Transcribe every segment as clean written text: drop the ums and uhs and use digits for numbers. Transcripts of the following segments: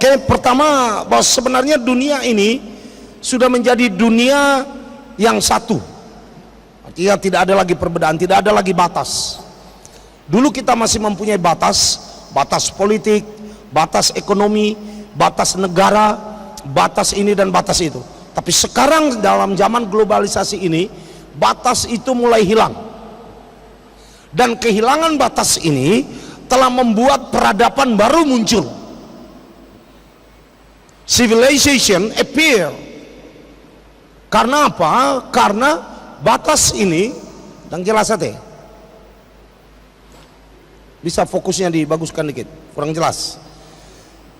Oke, pertama bahwa sebenarnya dunia ini sudah menjadi dunia yang satu. Artinya tidak ada lagi perbedaan, tidak ada lagi batas. Dulu kita masih mempunyai batas, batas politik, batas ekonomi, batas negara, batas ini dan batas itu. Tapi sekarang dalam zaman globalisasi ini, batas itu mulai hilang. Dan kehilangan batas ini telah membuat peradaban baru muncul. Civilization appear. Karena apa? Karena batas ini, dan jelas saja. Bisa fokusnya dibaguskan dikit, kurang jelas.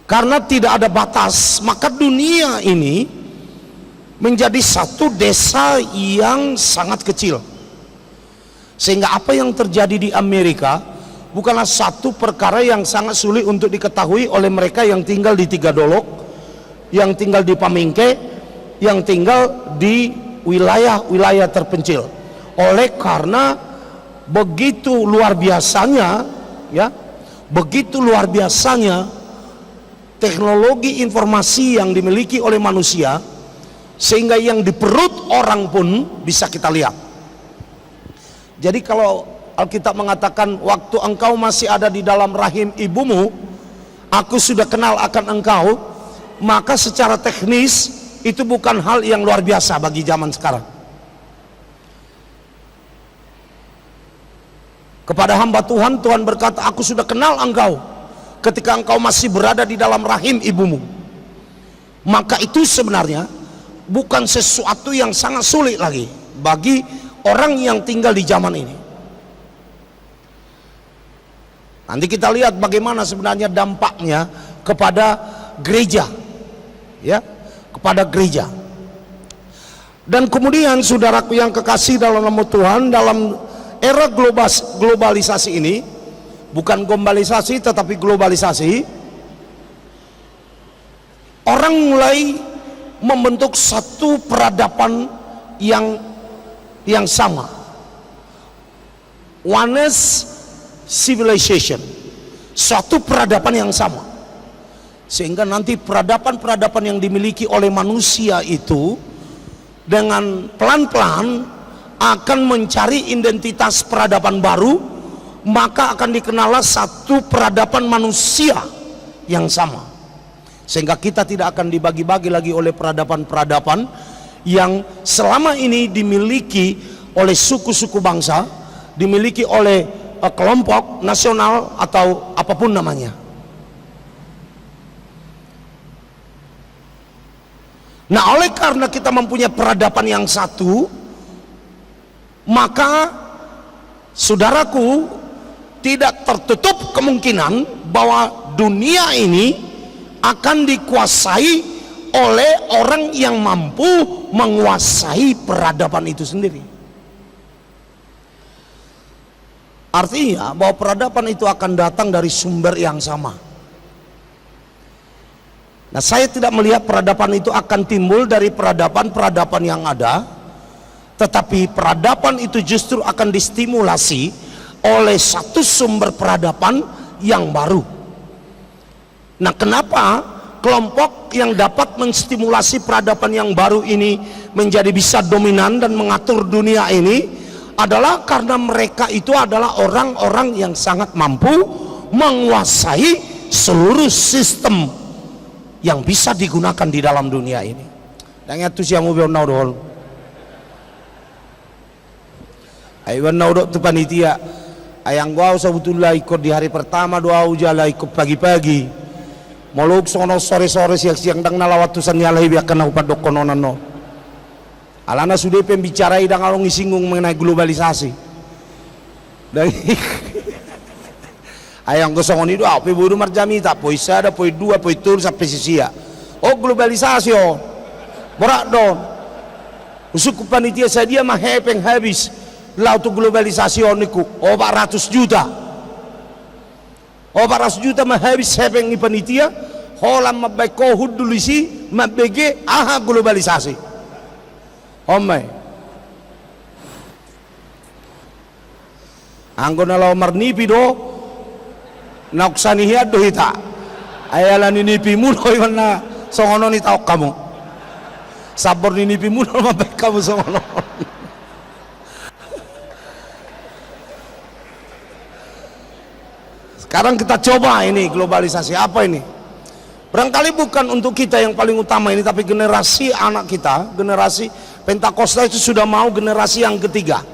Karena tidak ada batas, maka dunia ini menjadi satu desa yang sangat kecil. Sehingga apa yang terjadi di Amerika bukanlah satu perkara yang sangat sulit untuk diketahui oleh mereka yang tinggal di Tiga Dolok, yang tinggal di Pamengke, yang tinggal di wilayah-wilayah terpencil. Oleh karena begitu luar biasanya, ya, begitu luar biasanya teknologi informasi yang dimiliki oleh manusia, sehingga yang di perut orang pun bisa kita lihat. Jadi kalau Alkitab mengatakan waktu engkau masih ada di dalam rahim ibumu, aku sudah kenal akan engkau, maka secara teknis itu bukan hal yang luar biasa bagi zaman sekarang. Kepada hamba Tuhan, Tuhan berkata, aku sudah kenal engkau ketika engkau masih berada di dalam rahim ibumu. Maka itu sebenarnya bukan sesuatu yang sangat sulit lagi bagi orang yang tinggal di zaman ini. Nanti kita lihat bagaimana sebenarnya dampaknya kepada gereja, ya, kepada gereja. Dan kemudian saudaraku yang kekasih dalam nama Tuhan, dalam era globalisasi ini, bukan globalisasi tetapi globalisasi, orang mulai membentuk satu peradaban yang sama, oneness civilization, suatu peradaban yang sama, sehingga nanti peradaban-peradaban yang dimiliki oleh manusia itu dengan pelan-pelan akan mencari identitas peradaban baru, maka akan dikenallah satu peradaban manusia yang sama, sehingga kita tidak akan dibagi-bagi lagi oleh peradaban-peradaban yang selama ini dimiliki oleh suku-suku bangsa, dimiliki oleh kelompok nasional atau apapun namanya. Nah, oleh karena kita mempunyai peradaban yang satu, maka saudaraku, tidak tertutup kemungkinan bahwa dunia ini akan dikuasai oleh orang yang mampu menguasai peradaban itu sendiri. Artinya bahwa peradaban itu akan datang dari sumber yang sama. Nah, saya tidak melihat peradaban itu akan timbul dari peradaban-peradaban yang ada, tetapi peradaban itu justru akan distimulasi oleh satu sumber peradaban yang baru. Nah, kenapa kelompok yang dapat menstimulasi peradaban yang baru ini menjadi bisa dominan dan mengatur dunia ini adalah karena mereka itu adalah orang-orang yang sangat mampu menguasai seluruh sistem yang bisa digunakan di dalam dunia ini. Dan itu siang ubion naudol. Aywan naudol tu panitia. Ayang gua sebetulnya ikut di hari pertama, doa ujala ikut pagi-pagi. Moluk sono sore-sore siang-siang dang nalawatusan nyalai biakan upat dokononan no. Alana sudah pembicara idang along isinggung mengenai globalisasi. Dari ayang gosongon itu apa buru marjami tak poi sada poi dua poi tur sampai sisia. Oh globalisasi oh. Borak don. Usuk panitia saya mah hepeng habis. Lautu globalisasi oniku 400 juta. 400 juta mah habis hepeng ni panitia. Holam mabai kohud dulu isi mabege aha globalisasi. Omai. Anggo na law marnipi do nauksani hiad do hita. Ayalah ninipi muno mana songono ni tahu kamu. Sabar ninipi muno mabek kamu songono. Sekarang kita coba ini globalisasi apa ini? Barangkali bukan untuk kita yang paling utama ini, tapi generasi anak kita, generasi Pentakosta itu sudah mau generasi yang ketiga.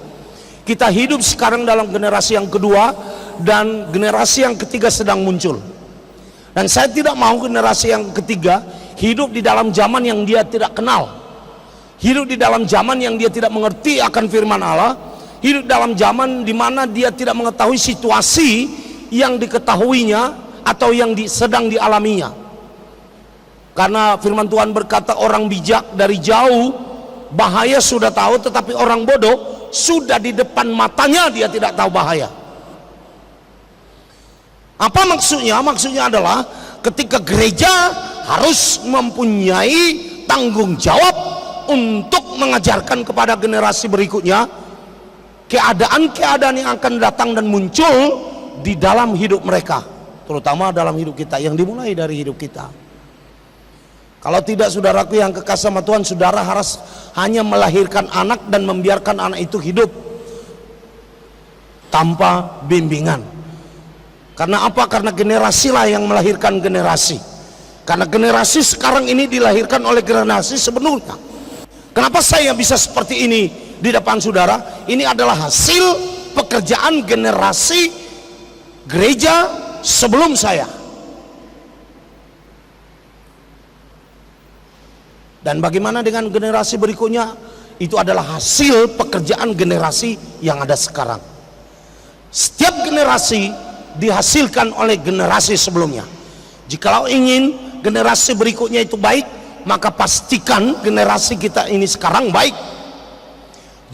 Kita hidup sekarang dalam generasi yang kedua, dan generasi yang ketiga sedang muncul. Dan saya tidak mau generasi yang ketiga hidup di dalam zaman yang dia tidak kenal, hidup di dalam zaman yang dia tidak mengerti akan firman Allah, hidup dalam zaman di mana dia tidak mengetahui situasi yang diketahuinya atau yang sedang dialaminya. Karena firman Tuhan berkata, orang bijak dari jauh bahaya sudah tahu, tetapi orang bodoh sudah di depan matanya dia tidak tahu bahaya. Apa maksudnya? Maksudnya adalah ketika gereja harus mempunyai tanggung jawab untuk mengajarkan kepada generasi berikutnya keadaan-keadaan yang akan datang dan muncul di dalam hidup mereka, terutama dalam hidup kita, yang dimulai dari hidup kita. Kalau tidak, saudaraku yang kekasih sama Tuhan, saudara harus hanya melahirkan anak dan membiarkan anak itu hidup tanpa bimbingan. Karena apa? Karena generasilah yang melahirkan generasi. Karena generasi sekarang ini dilahirkan oleh generasi sebelumnya. Kenapa saya bisa seperti ini di depan saudara? Ini adalah hasil pekerjaan generasi gereja sebelum saya. Dan bagaimana dengan generasi berikutnya? Itu adalah hasil pekerjaan generasi yang ada sekarang. Setiap generasi dihasilkan oleh generasi sebelumnya. Jikalau ingin generasi berikutnya itu baik, maka pastikan generasi kita ini sekarang baik.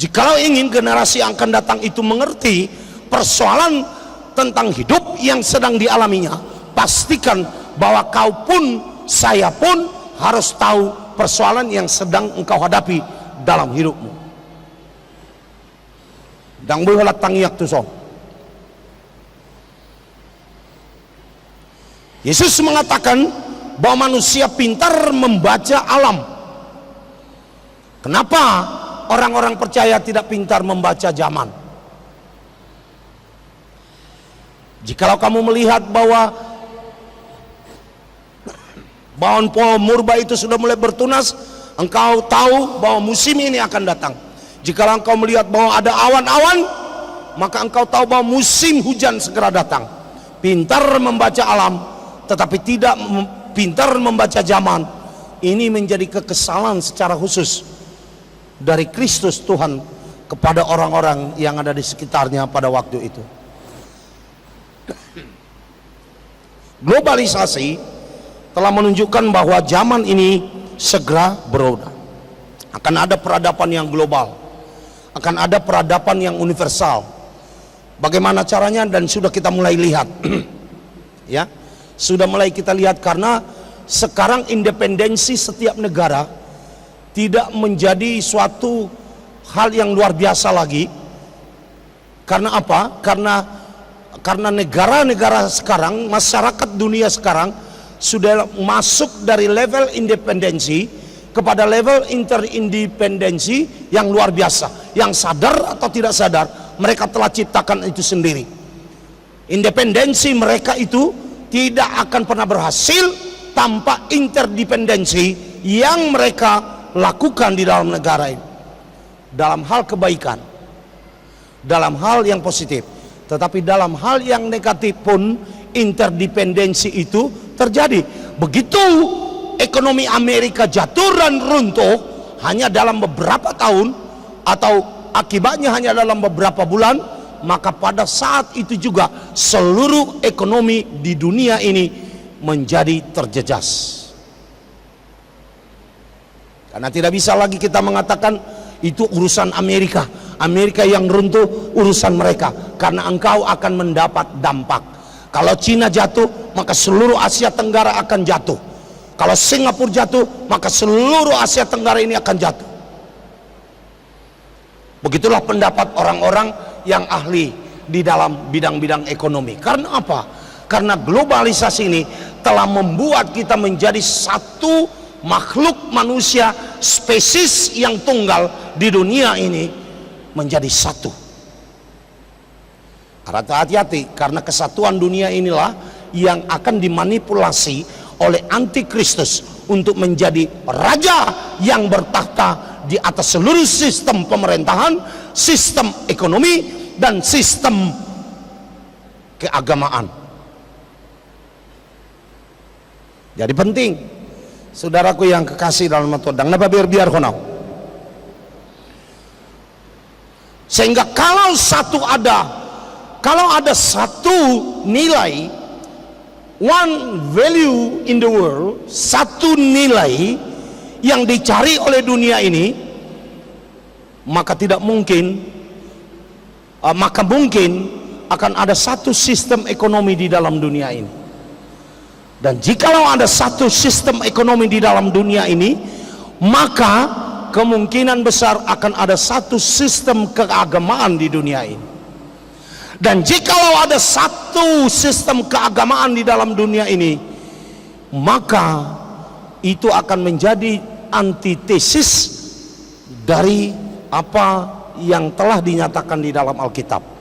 Jikalau ingin generasi yang akan datang itu mengerti persoalan tentang hidup yang sedang dialaminya, pastikan bahwa kau pun, saya pun harus tahu persoalan yang sedang engkau hadapi dalam hidupmu. Dan bolehlah tangiak tu so. Yesus mengatakan bahwa manusia pintar membaca alam. Kenapa orang-orang percaya tidak pintar membaca zaman? Jikalau kamu melihat bahwa pohon murba itu sudah mulai bertunas, engkau tahu bahwa musim ini akan datang. Jikalau engkau melihat bahwa ada awan-awan, maka engkau tahu bahwa musim hujan segera datang. Pintar membaca alam tetapi tidak pintar membaca zaman, ini menjadi kekesalan secara khusus dari Kristus Tuhan kepada orang-orang yang ada di sekitarnya pada waktu itu. Globalisasi telah menunjukkan bahwa zaman ini segera berubah. Akan ada peradaban yang global, akan ada peradaban yang universal. Bagaimana caranya? Dan sudah kita mulai lihat ya, sudah mulai kita lihat, karena sekarang independensi setiap negara tidak menjadi suatu hal yang luar biasa lagi. Karena apa? Karena negara-negara sekarang, masyarakat dunia sekarang sudah masuk dari level independensi kepada level interindependensi yang luar biasa. Yang sadar atau tidak sadar, mereka telah ciptakan itu sendiri. Independensi mereka itu tidak akan pernah berhasil tanpa interdependensi yang mereka lakukan di dalam negara ini, dalam hal kebaikan, dalam hal yang positif. Tetapi dalam hal yang negatif pun interdependensi itu terjadi. Begitu ekonomi Amerika jatuh dan runtuh hanya dalam beberapa tahun, atau akibatnya hanya dalam beberapa bulan, maka pada saat itu juga seluruh ekonomi di dunia ini menjadi terjejas. Karena tidak bisa lagi kita mengatakan itu urusan Amerika, Amerika yang runtuh urusan mereka, karena engkau akan mendapat dampak. Kalau Cina jatuh, maka seluruh Asia Tenggara akan jatuh. Kalau Singapura jatuh, maka seluruh Asia Tenggara ini akan jatuh. Begitulah pendapat orang-orang yang ahli di dalam bidang-bidang ekonomi. Karena apa? Karena globalisasi ini telah membuat kita menjadi satu makhluk manusia, spesies yang tunggal di dunia ini menjadi satu. Hati-hati, karena kesatuan dunia inilah yang akan dimanipulasi oleh antikristus untuk menjadi raja yang bertahta di atas seluruh sistem pemerintahan, sistem ekonomi, dan sistem keagamaan. Jadi penting, saudaraku yang kekasih dalam Tuhan, napa biar konau. Sehingga kalau ada satu nilai, one value in the world, satu nilai yang dicari oleh dunia ini, maka mungkin akan ada satu sistem ekonomi di dalam dunia ini. Dan jikalau ada satu sistem ekonomi di dalam dunia ini, maka kemungkinan besar akan ada satu sistem keagamaan di dunia ini. Dan jikalau ada satu sistem keagamaan di dalam dunia ini, maka itu akan menjadi antitesis dari apa yang telah dinyatakan di dalam Alkitab.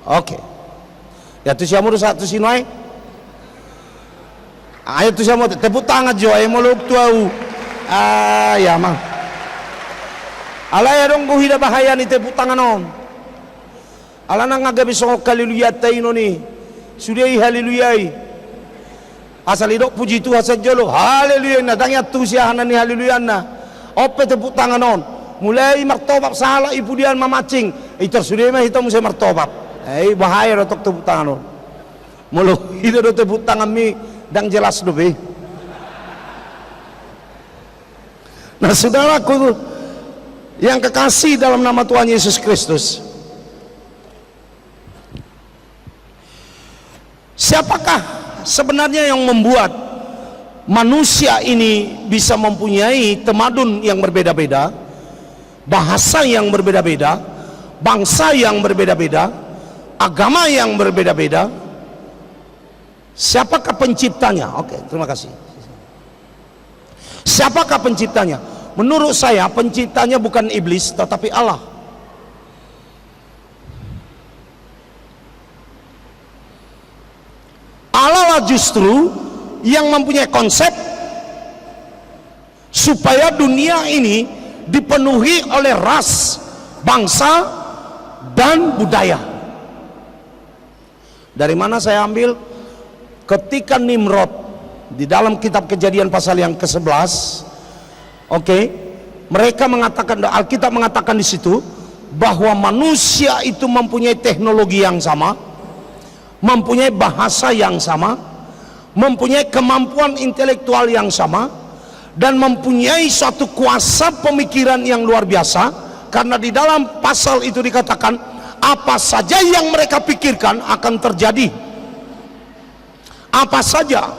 Oke. Ya tu siamu satu sinoi. Ayo tu siamu tepuk tangan jo ayo moluk tuau. Ya mang. Alaya dong buhida bahaya ni tepuk tangan on. Ala nang agabi songok haleluya taino ni. Sudai haleluya. Asal idok puji Tuhan saja lo. Haleluya na dangya tu siahanan ni haleluya na. Ope tepuk tangan on. Mulai martobat salah ibu dian mamacing. Itu sudah mah itu mesti martobat. Bahaya rotok tepuk tangan lo. Mulu itu do tepuk tangan mi dang jelas do be. Nah, saudaraku yang kekasih dalam nama Tuhan Yesus Kristus, siapakah sebenarnya yang membuat manusia ini bisa mempunyai tamadun yang berbeda-beda, bahasa yang berbeda-beda, bangsa yang berbeda-beda, agama yang berbeda-beda? Siapakah penciptanya? Oke, terima kasih. Siapakah penciptanya? Menurut saya penciptanya bukan iblis tetapi Allah. Allah lah justru yang mempunyai konsep supaya dunia ini dipenuhi oleh ras, bangsa, dan budaya. Dari mana saya ambil? Ketika Nimrod di dalam kitab Kejadian pasal yang ke-11, mereka mengatakan, Alkitab mengatakan di situ bahwa manusia itu mempunyai teknologi yang sama, mempunyai bahasa yang sama, mempunyai kemampuan intelektual yang sama, dan mempunyai suatu kuasa pemikiran yang luar biasa. Karena di dalam pasal itu dikatakan apa saja yang mereka pikirkan akan terjadi. Apa saja.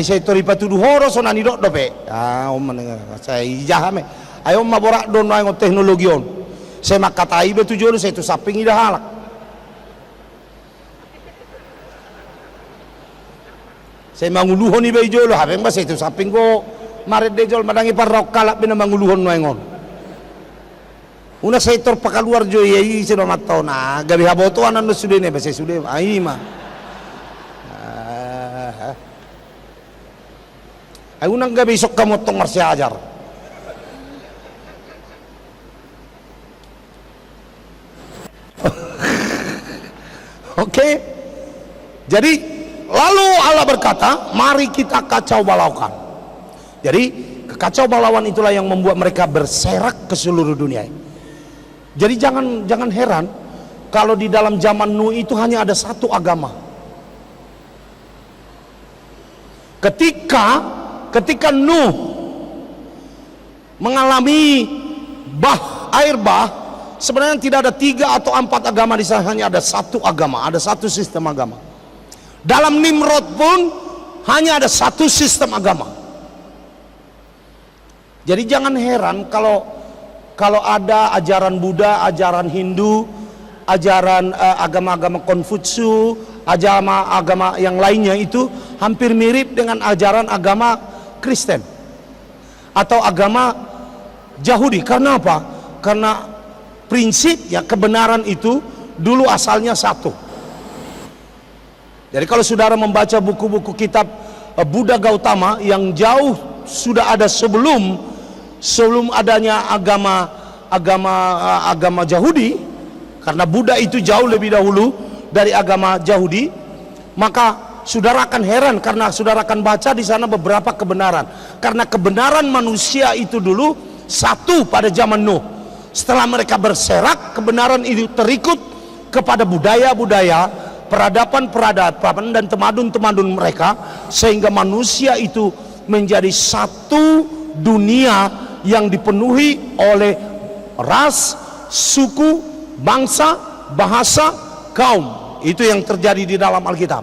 Saya toripa tuduh horo so nani dok dope. Saya ijahame. Ayo maborak don no teknologi on. Saya makatai betu jolo saya tu saping ida halak. Saya manguluhon ibe jolo habe mbak saya tu saping ko maret dejol madangi parok kalak bina manguluhon no engon. Una saya tor pakaluar jo yai sino matau na gabi haboto anan no sudah ne bese sudah ai mah. Ay unang gabi sok kamot tong marsya ajar. Oke. Jadi lalu Allah berkata, mari kita kacau balaukan. Jadi kekacau balauan itulah yang membuat mereka berserak ke seluruh dunia. Jadi jangan heran kalau di dalam zaman Nuh itu hanya ada satu agama. Ketika Nuh mengalami air bah, sebenarnya tidak ada 3 atau 4 agama di sana, hanya ada satu agama, ada satu sistem agama. Dalam Nimrod pun hanya ada satu sistem agama. Jadi jangan heran kalau ada ajaran Buddha, ajaran Hindu, ajaran agama-agama Konfutsu, agama yang lainnya itu hampir mirip dengan ajaran agama Kristen atau agama Yahudi. Karena apa? Karena prinsip ya kebenaran itu dulu asalnya satu. Jadi kalau saudara membaca buku-buku kitab Buddha Gautama yang jauh sudah ada sebelum adanya agama Yahudi, karena Buddha itu jauh lebih dahulu dari agama Yahudi, maka saudara akan heran karena saudara akan baca di sana beberapa kebenaran. Karena kebenaran manusia itu dulu satu pada zaman Nuh. Setelah mereka berserak, kebenaran itu terikut kepada budaya-budaya, peradaban dan temadun-temadun mereka, sehingga manusia itu menjadi satu dunia yang dipenuhi oleh ras, suku, bangsa, bahasa, kaum. Itu yang terjadi di dalam Alkitab.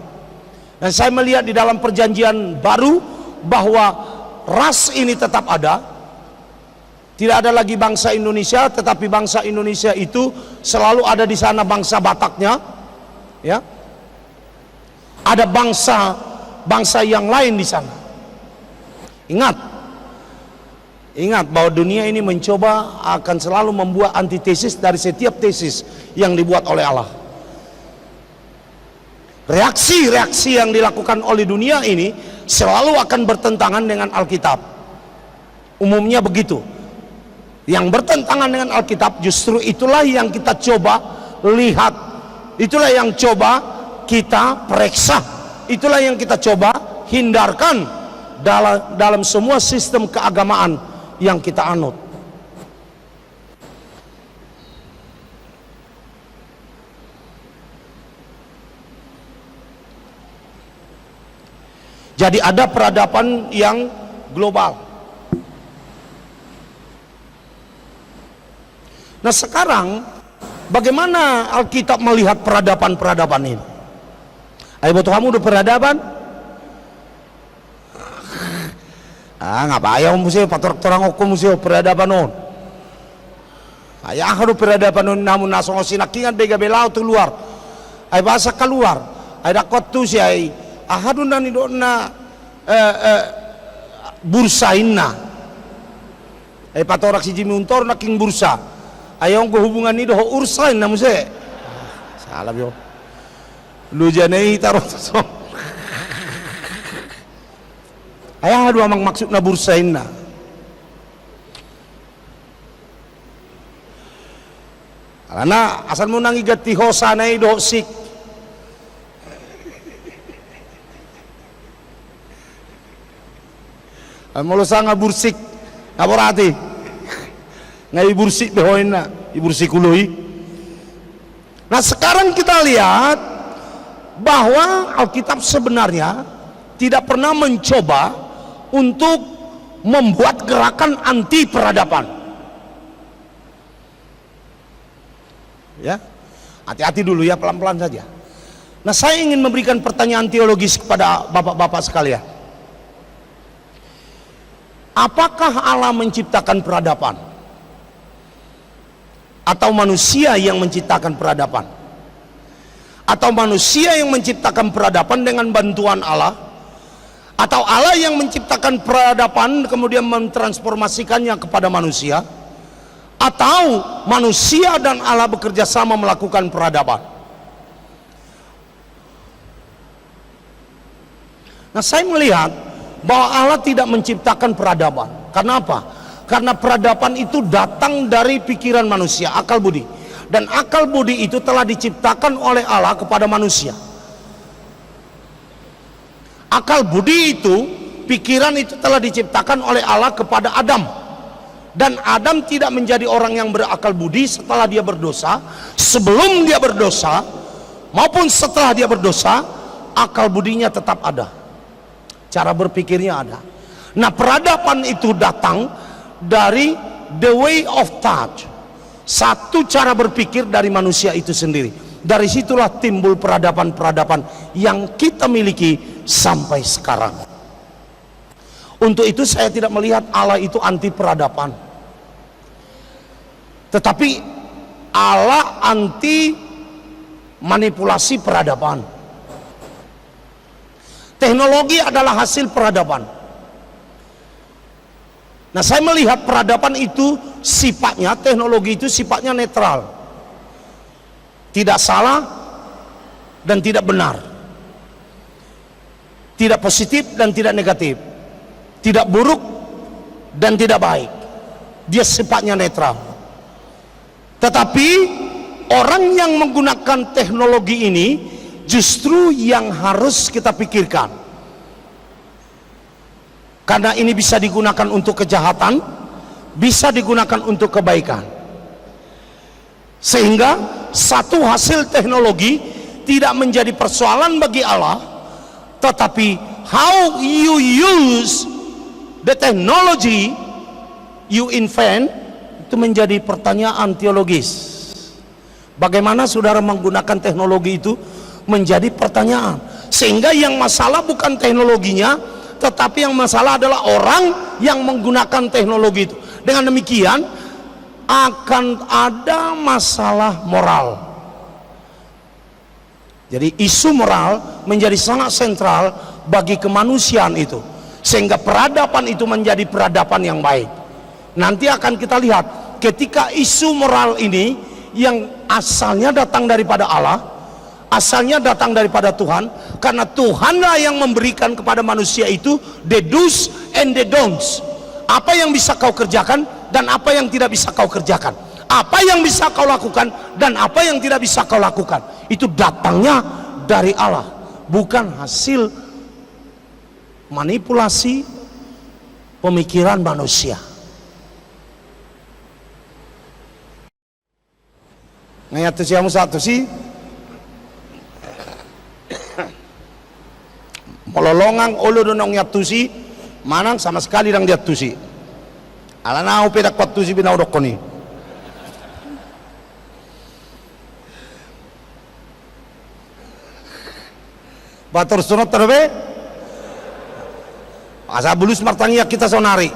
Dan saya melihat di dalam perjanjian baru bahwa ras ini tetap ada. Tidak ada lagi bangsa Indonesia, tetapi bangsa Indonesia itu selalu ada di sana bangsa Bataknya, ya. Ada bangsa yang lain di sana. Ingat bahwa dunia ini mencoba akan selalu membuat antitesis dari setiap tesis yang dibuat oleh Allah. Reaksi-reaksi yang dilakukan oleh dunia ini selalu akan bertentangan dengan Alkitab. Umumnya begitu. Yang bertentangan dengan Alkitab justru itulah yang kita coba lihat. Itulah yang coba kita periksa. Itulah yang kita coba hindarkan dalam semua sistem keagamaan yang kita anut. Jadi ada peradaban yang global. Nah sekarang bagaimana Alkitab melihat peradaban-peradaban ini? Ayo buat kamu udah peradaban? Ngapa ayah museo pator orang hukum museo peradaban on. Ayah harus peradaban on namun nasong sinakingan bega belau tu luar. Ay bahasa keluar. Ay dakot tu si ay ahadun nani dona bursa inna. Ay patorak si Jimmy Untor naking bursa. Ayong ko hubungan ni doho ursain na museo. Salah yo. Lu janay taruh so. Ayah dua mang maksud na bursain na. Karena asal mo nang igati hosa na do sik. Molo nga bursik aborati. Ngai bursik behoin na, ibursikului. Nah sekarang kita lihat bahwa Alkitab sebenarnya tidak pernah mencoba untuk membuat gerakan anti peradaban. Ya, hati-hati dulu ya, pelan-pelan saja. Nah saya ingin memberikan pertanyaan teologis kepada bapak-bapak sekalian. Apakah Allah menciptakan peradaban? Atau manusia yang menciptakan peradaban? Atau manusia yang menciptakan peradaban dengan bantuan Allah? Atau Allah yang menciptakan peradaban kemudian mentransformasikannya kepada manusia? Atau manusia dan Allah bekerja sama melakukan peradaban? Nah saya melihat bahwa Allah tidak menciptakan peradaban. Karena apa? Karena peradaban itu datang dari pikiran manusia, akal budi. Dan akal budi itu telah diciptakan oleh Allah kepada manusia. Akal budi itu, pikiran itu telah diciptakan oleh Allah kepada Adam. Dan Adam tidak menjadi orang yang berakal budi setelah dia berdosa. Sebelum dia berdosa maupun setelah dia berdosa, akal budinya tetap ada. Cara berpikirnya ada. Nah peradaban itu datang dari the way of thought, satu cara berpikir dari manusia itu sendiri. Dari situlah timbul peradaban-peradaban yang kita miliki sampai sekarang. Untuk itu saya tidak melihat Allah itu anti peradaban, tetapi Allah anti manipulasi peradaban. Teknologi adalah hasil peradaban. Nah, saya melihat peradaban itu sifatnya, teknologi itu sifatnya netral, tidak salah dan tidak benar, tidak positif dan tidak negatif, tidak buruk dan tidak baik. Dia sifatnya netral. Tetapi orang yang menggunakan teknologi ini justru yang harus kita pikirkan, karena ini bisa digunakan untuk kejahatan, bisa digunakan untuk kebaikan. Sehingga satu hasil teknologi tidak menjadi persoalan bagi Allah, tetapi how you use the technology you invent itu menjadi pertanyaan teologis. Bagaimana saudara menggunakan teknologi itu menjadi pertanyaan. Sehingga yang masalah bukan teknologinya, tetapi yang masalah adalah orang yang menggunakan teknologi itu. Dengan demikian akan ada masalah moral. Jadi isu moral menjadi sangat sentral bagi kemanusiaan itu, sehingga peradaban itu menjadi peradaban yang baik. Nanti akan kita lihat ketika isu moral ini yang asalnya datang daripada Allah, asalnya datang daripada Tuhan, karena Tuhanlah yang memberikan kepada manusia itu the do's and the don'ts. Apa yang bisa kau kerjakan dan apa yang tidak bisa kau kerjakan, apa yang bisa kau lakukan dan apa yang tidak bisa kau lakukan. Itu datangnya dari Allah, bukan hasil manipulasi pemikiran manusia. Ngayat tu siamu satu sih mololongang olo donong yatusi manang sama sekali dang dia tusi ala nau pedak pat tusi binau dokoni bator sunat terbe asa bulus martangia kita sonari.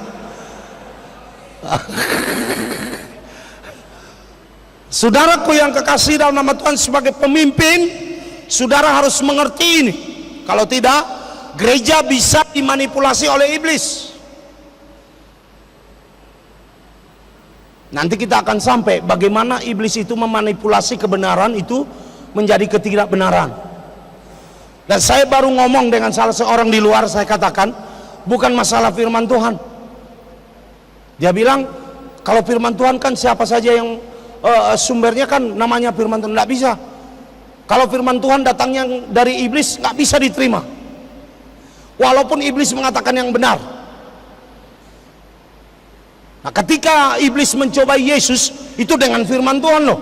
Saudaraku yang kekasih dalam nama Tuhan, sebagai pemimpin saudara harus mengerti ini. Kalau tidak, gereja bisa dimanipulasi oleh iblis. Nanti kita akan sampai bagaimana iblis itu memanipulasi kebenaran itu menjadi ketidakbenaran. Dan saya baru ngomong dengan salah seorang di luar, saya katakan bukan masalah firman Tuhan. Dia bilang kalau firman Tuhan kan siapa saja yang sumbernya kan namanya firman Tuhan, tidak bisa. Kalau firman Tuhan datangnya dari iblis nggak bisa diterima, walaupun iblis mengatakan yang benar. Nah, ketika iblis mencoba Yesus itu dengan firman Tuhan loh,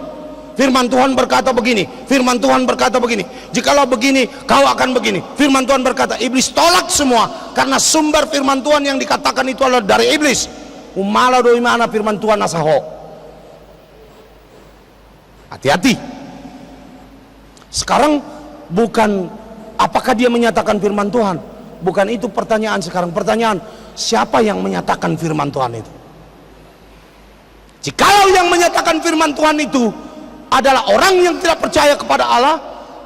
firman Tuhan berkata begini, firman Tuhan berkata begini, jikalau begini kau akan begini, firman Tuhan berkata. Iblis tolak semua karena sumber firman Tuhan yang dikatakan itu adalah dari iblis. Umala doi mana firman Tuhan asaho. Hati-hati. Sekarang bukan apakah dia menyatakan firman Tuhan, bukan itu pertanyaan sekarang. Pertanyaan, siapa yang menyatakan firman Tuhan itu? Jikalau yang menyatakan firman Tuhan itu adalah orang yang tidak percaya kepada Allah,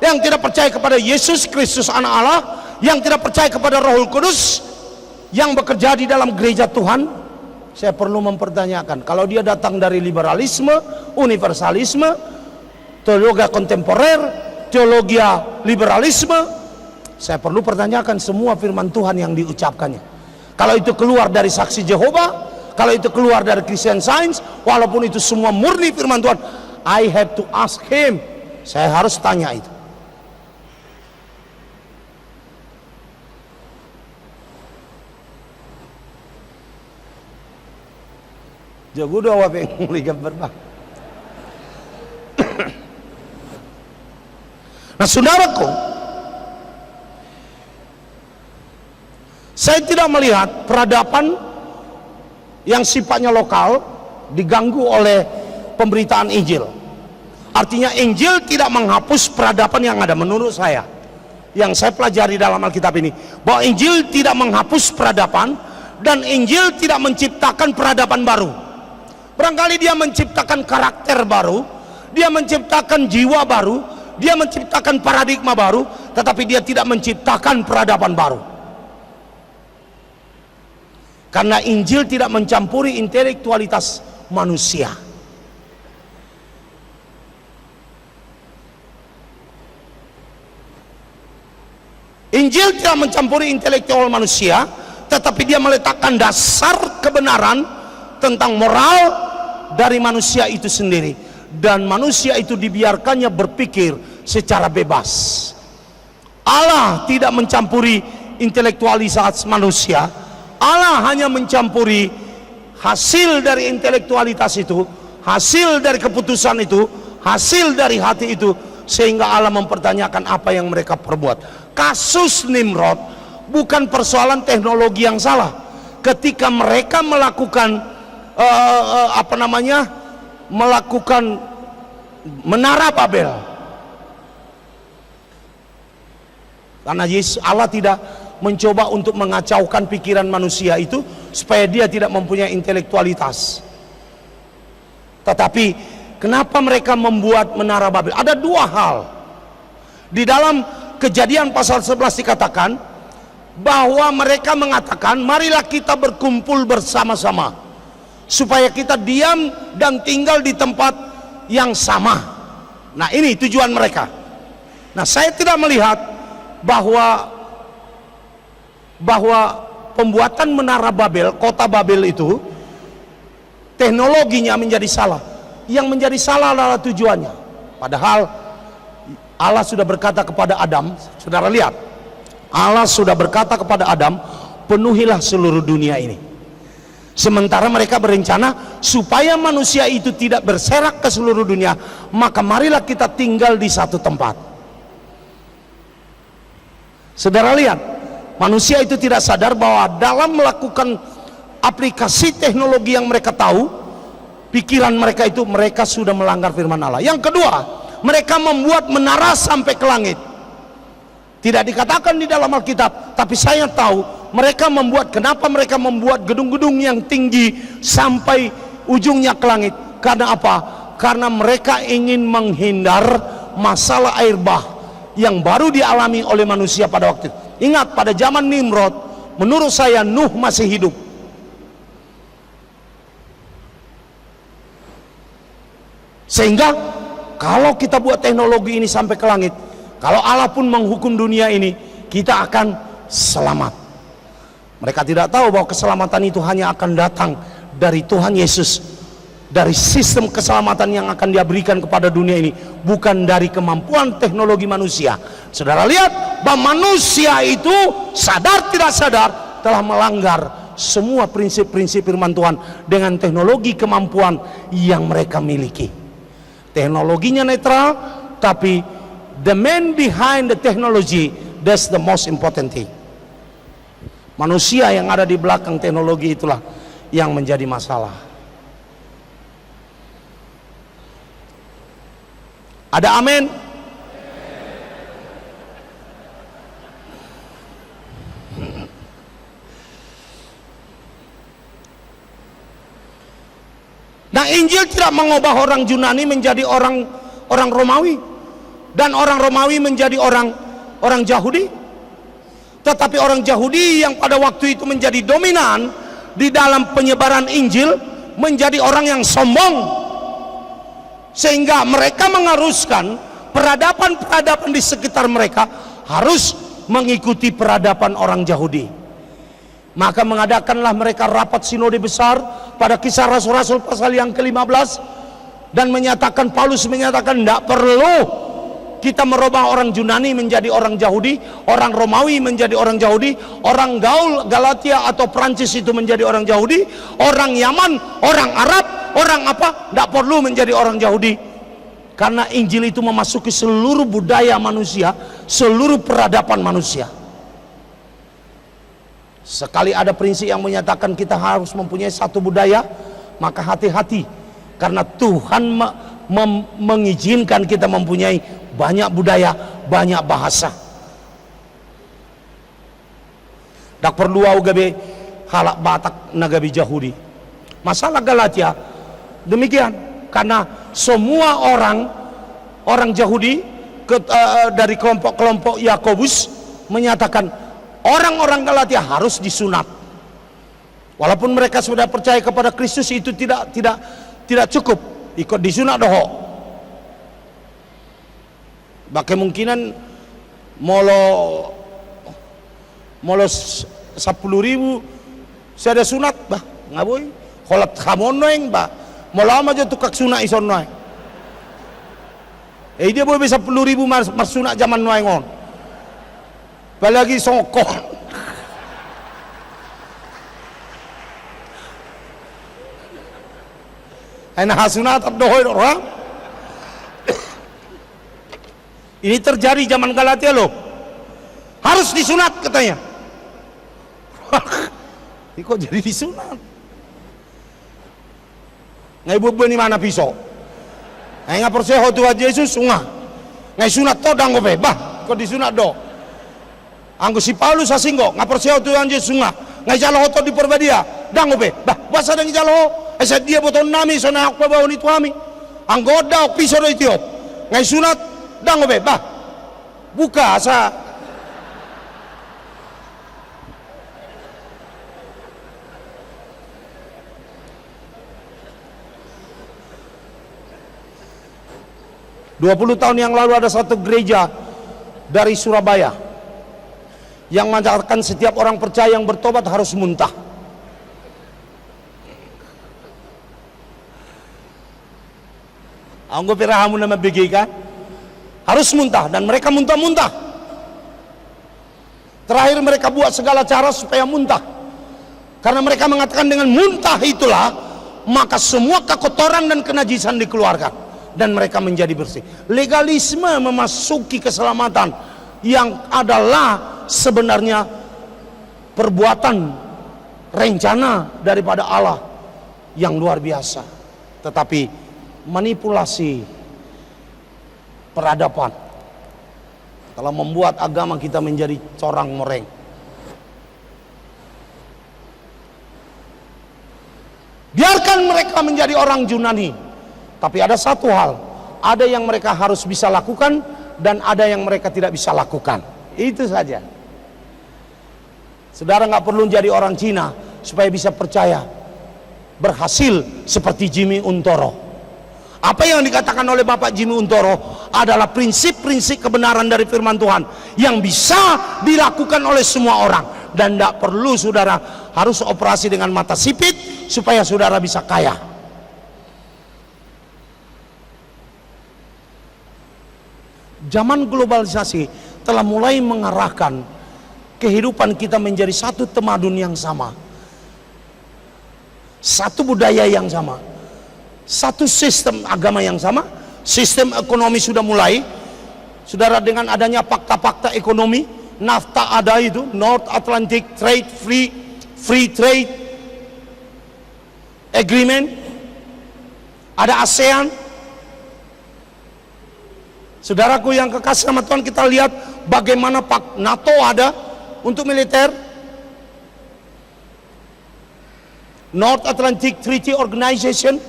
yang tidak percaya kepada Yesus Kristus anak Allah, yang tidak percaya kepada Roh Kudus yang bekerja di dalam gereja Tuhan, saya perlu mempertanyakan. Kalau dia datang dari liberalisme, universalisme, teologi kontemporer, teologi liberalisme, saya perlu pertanyakan semua firman Tuhan yang diucapkannya. Kalau itu keluar dari saksi Jehovah, kalau itu keluar dari Christian Science, walaupun itu semua murni firman Tuhan, I have to ask him. Saya harus tanya itu. Jago doa wapeng liga berbang. Nah, saudaraku, saya tidak melihat peradaban yang sifatnya lokal diganggu oleh pemberitaan Injil. Artinya Injil tidak menghapus peradaban yang ada. Menurut saya, yang saya pelajari dalam Alkitab ini, bahwa Injil tidak menghapus peradaban, dan Injil tidak menciptakan peradaban baru. Barangkali dia menciptakan karakter baru, dia menciptakan jiwa baru, dia menciptakan paradigma baru, tetapi dia tidak menciptakan peradaban baru. Karena Injil tidak mencampuri intelektualitas manusia. Injil tidak mencampuri intelektual manusia, tetapi dia meletakkan dasar kebenaran tentang moral dari manusia itu sendiri, dan manusia itu dibiarkannya berpikir secara bebas. Allah tidak mencampuri intelektualitas manusia. Allah hanya mencampuri hasil dari intelektualitas itu, hasil dari keputusan itu, hasil dari hati itu, sehingga Allah mempertanyakan apa yang mereka perbuat. Kasus Nimrod bukan persoalan teknologi yang salah. Ketika mereka melakukan melakukan menara Babel, karena Yesus, Allah tidak mencoba untuk mengacaukan pikiran manusia itu supaya dia tidak mempunyai intelektualitas. Tetapi kenapa mereka membuat menara Babel? Ada dua hal. Di dalam Kejadian pasal 11 dikatakan bahwa mereka mengatakan, marilah kita berkumpul bersama-sama supaya kita diam dan tinggal di tempat yang sama. Nah, ini tujuan mereka. Nah, saya tidak melihat bahwa pembuatan menara Babel, kota Babel itu teknologinya menjadi salah. Yang menjadi salah adalah tujuannya. Padahal Allah sudah berkata kepada Adam, saudara lihat, Allah sudah berkata kepada Adam, penuhilah seluruh dunia ini. Sementara mereka berencana supaya manusia itu tidak berserak ke seluruh dunia, maka marilah kita tinggal di satu tempat. Saudara lihat, manusia itu tidak sadar bahwa dalam melakukan aplikasi teknologi yang mereka tahu, pikiran mereka itu, mereka sudah melanggar firman Allah. Yang kedua, mereka membuat menara sampai ke langit. Tidak dikatakan di dalam Alkitab, tapi saya tahu mereka membuat. Kenapa mereka membuat gedung-gedung yang tinggi sampai ujungnya ke langit? Karena apa? Karena mereka ingin menghindar masalah air bah yang baru dialami oleh manusia pada waktu itu. Ingat, pada zaman Nimrod, menurut saya Nuh masih hidup. Sehingga kalau kita buat teknologi ini sampai ke langit, kalau Allah pun menghukum dunia ini, kita akan selamat. Mereka tidak tahu bahwa keselamatan itu hanya akan datang dari Tuhan Yesus, dari sistem keselamatan yang akan dia berikan kepada dunia ini, bukan dari kemampuan teknologi manusia. Saudara lihat bahwa manusia itu sadar tidak sadar telah melanggar semua prinsip-prinsip firman Tuhan dengan teknologi kemampuan yang mereka miliki. Teknologinya netral, tapi the man behind the technology, that's the most important thing. Manusia yang ada di belakang teknologi itulah yang menjadi masalah. Ada amin? Nah, Injil tidak mengubah orang Yunani menjadi orang Romawi, dan orang Romawi menjadi orang Yahudi. Tetapi orang Yahudi yang pada waktu itu menjadi dominan di dalam penyebaran Injil menjadi orang yang sombong, sehingga mereka mengharuskan peradaban-peradaban di sekitar mereka harus mengikuti peradaban orang Yahudi. Maka mengadakanlah mereka rapat sinode besar pada Kisah Rasul-Rasul pasal yang ke-15, dan Paulus menyatakan tidak perlu kita merubah orang Yunani menjadi orang Yahudi, orang Romawi menjadi orang Yahudi, orang Gaul, Galatia atau Prancis itu menjadi orang Yahudi, orang Yaman, orang Arab, orang apa, tidak perlu menjadi orang Yahudi. Karena Injil itu memasuki seluruh budaya manusia, seluruh peradaban manusia. Sekali ada prinsip yang menyatakan kita harus mempunyai satu budaya, maka hati-hati, karena Tuhan mengizinkan kita mempunyai banyak budaya, banyak bahasa. Tak perlu UGB halak Batak Nagabi Yahudi. Masalah Galatia demikian, karena semua orang Yahudi dari kelompok-kelompok Yakobus menyatakan orang-orang Galatia harus disunat. Walaupun mereka sudah percaya kepada Kristus, itu tidak cukup ikut disunat doho. Kemungkinan molo 10.000 saya ada sunat bah ngaboy kholat khamon noeng bah molo aja tukak sunat ison noeng dia boleh bisa 10.000 marsunat zaman noengon apalagi songkok enak sunat dohoi orang. Ini terjadi zaman Galatia loh, harus disunat katanya. Ini kok jadi disunat? Ngai bubu ni mana pisau? Ngai ngapor seho Tuhan Yesus sunga. Ngai sunat to dang gope, bah kok disunat do. Anggo si Paulus asinggo ngapor seho Tuhan Yesus sunga. Ngai jalo to di perbadia, dang gope, bah basa dang jalo. Esa dia boton nami sona akpa bawa ni tuami. Anggo da pisau do itiop. Ngai sunat dang gope, bah buka asa. "20 tahun yang lalu ada satu gereja dari Surabaya yang mengajarkan setiap orang percaya yang bertobat harus muntah. Anggo pirahamu nama BG kan? Harus muntah, dan mereka muntah-muntah. Terakhir mereka buat segala cara supaya muntah, karena mereka mengatakan dengan muntah itulah maka semua kekotoran dan kenajisan dikeluarkan dan mereka menjadi bersih. Legalisme memasuki keselamatan yang adalah sebenarnya perbuatan rencana daripada Allah yang luar biasa, tetapi manipulasi peradaban telah membuat agama kita menjadi corang moreng. Biarkan mereka menjadi orang Yunani, tapi ada satu hal, ada yang mereka harus bisa lakukan dan ada yang mereka tidak bisa lakukan. Itu saja. Saudara nggak perlu jadi orang Cina supaya bisa percaya berhasil seperti Jimmy Untoro. Apa yang dikatakan oleh Bapak Jimmy Untoro adalah prinsip-prinsip kebenaran dari firman Tuhan yang bisa dilakukan oleh semua orang, dan tidak perlu saudara harus operasi dengan mata sipit supaya saudara bisa kaya. Zaman globalisasi telah mulai mengarahkan kehidupan kita menjadi satu tamadun yang sama, satu budaya yang sama, satu sistem agama yang sama, sistem ekonomi sudah mulai. Saudara, dengan adanya fakta-fakta ekonomi, NAFTA ada itu, North Atlantic Trade Free Trade Agreement, ada ASEAN. Saudaraku yang kekasih sama Tuhan, kita lihat bagaimana NATO ada untuk militer, North Atlantic Treaty Organization.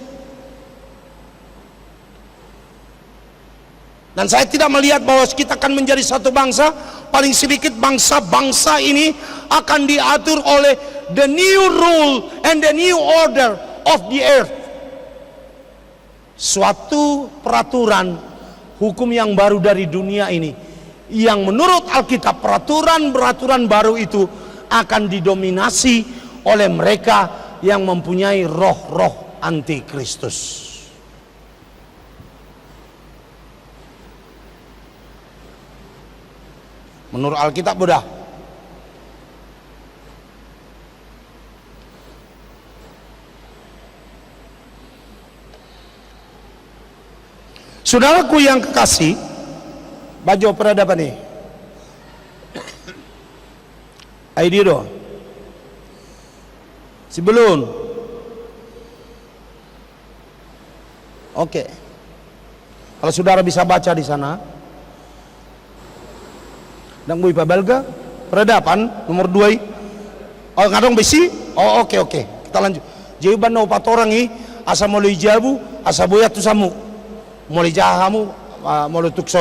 Dan saya tidak melihat bahwa kita akan menjadi satu bangsa. Paling sedikit bangsa-bangsa ini akan diatur oleh the new rule and the new order of the earth. Suatu peraturan hukum yang baru dari dunia ini, yang menurut Alkitab peraturan baru itu akan didominasi oleh mereka yang mempunyai roh-roh antikristus. Menurut Alkitab udah. Saudaraku yang kekasih, baju peradaban nih. ID do. Sebelum. Oke. Kalau saudara bisa baca di sana. Dan bui pabelga peradaban nomor 2. Oh ngadong besi Oh, oke, kita lanjut. Jadi banda opat orang ini asa mau jabu, asa boya tu samu. Mulai jahamu, mulai tuk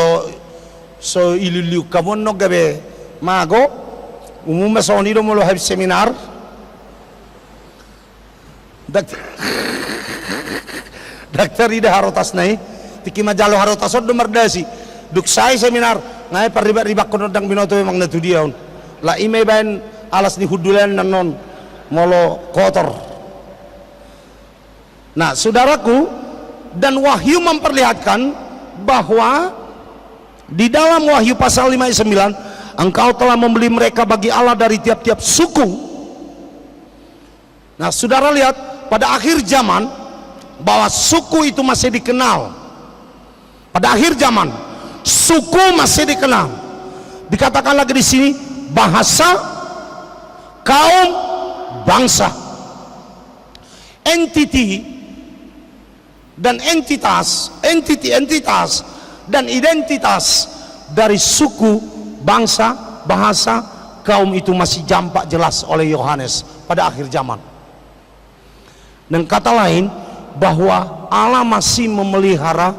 so ilu kamu no gabe mago. Umumnya soal itu mulai habis seminar. Daktar ida harotas nai, tiki majalo harotas od merdasi. Duk sai seminar, ngai paribak kono dang binoto memang natu dia. La ime bain alas di hudulan nanon molo kotor. Nah, saudaraku, dan Wahyu memperlihatkan bahwa di dalam Wahyu pasal 5 ayat 9, engkau telah membeli mereka bagi Allah dari tiap-tiap suku. Nah, saudara lihat pada akhir zaman bahwa suku itu masih dikenal. Pada akhir zaman suku masih dikenal. Dikatakan lagi di sini bahasa, kaum, bangsa, entity dan entitas dan identitas dari suku, bangsa, bahasa, kaum itu masih jampak jelas oleh Yohanes pada akhir zaman. Dan kata lain bahwa Allah masih memelihara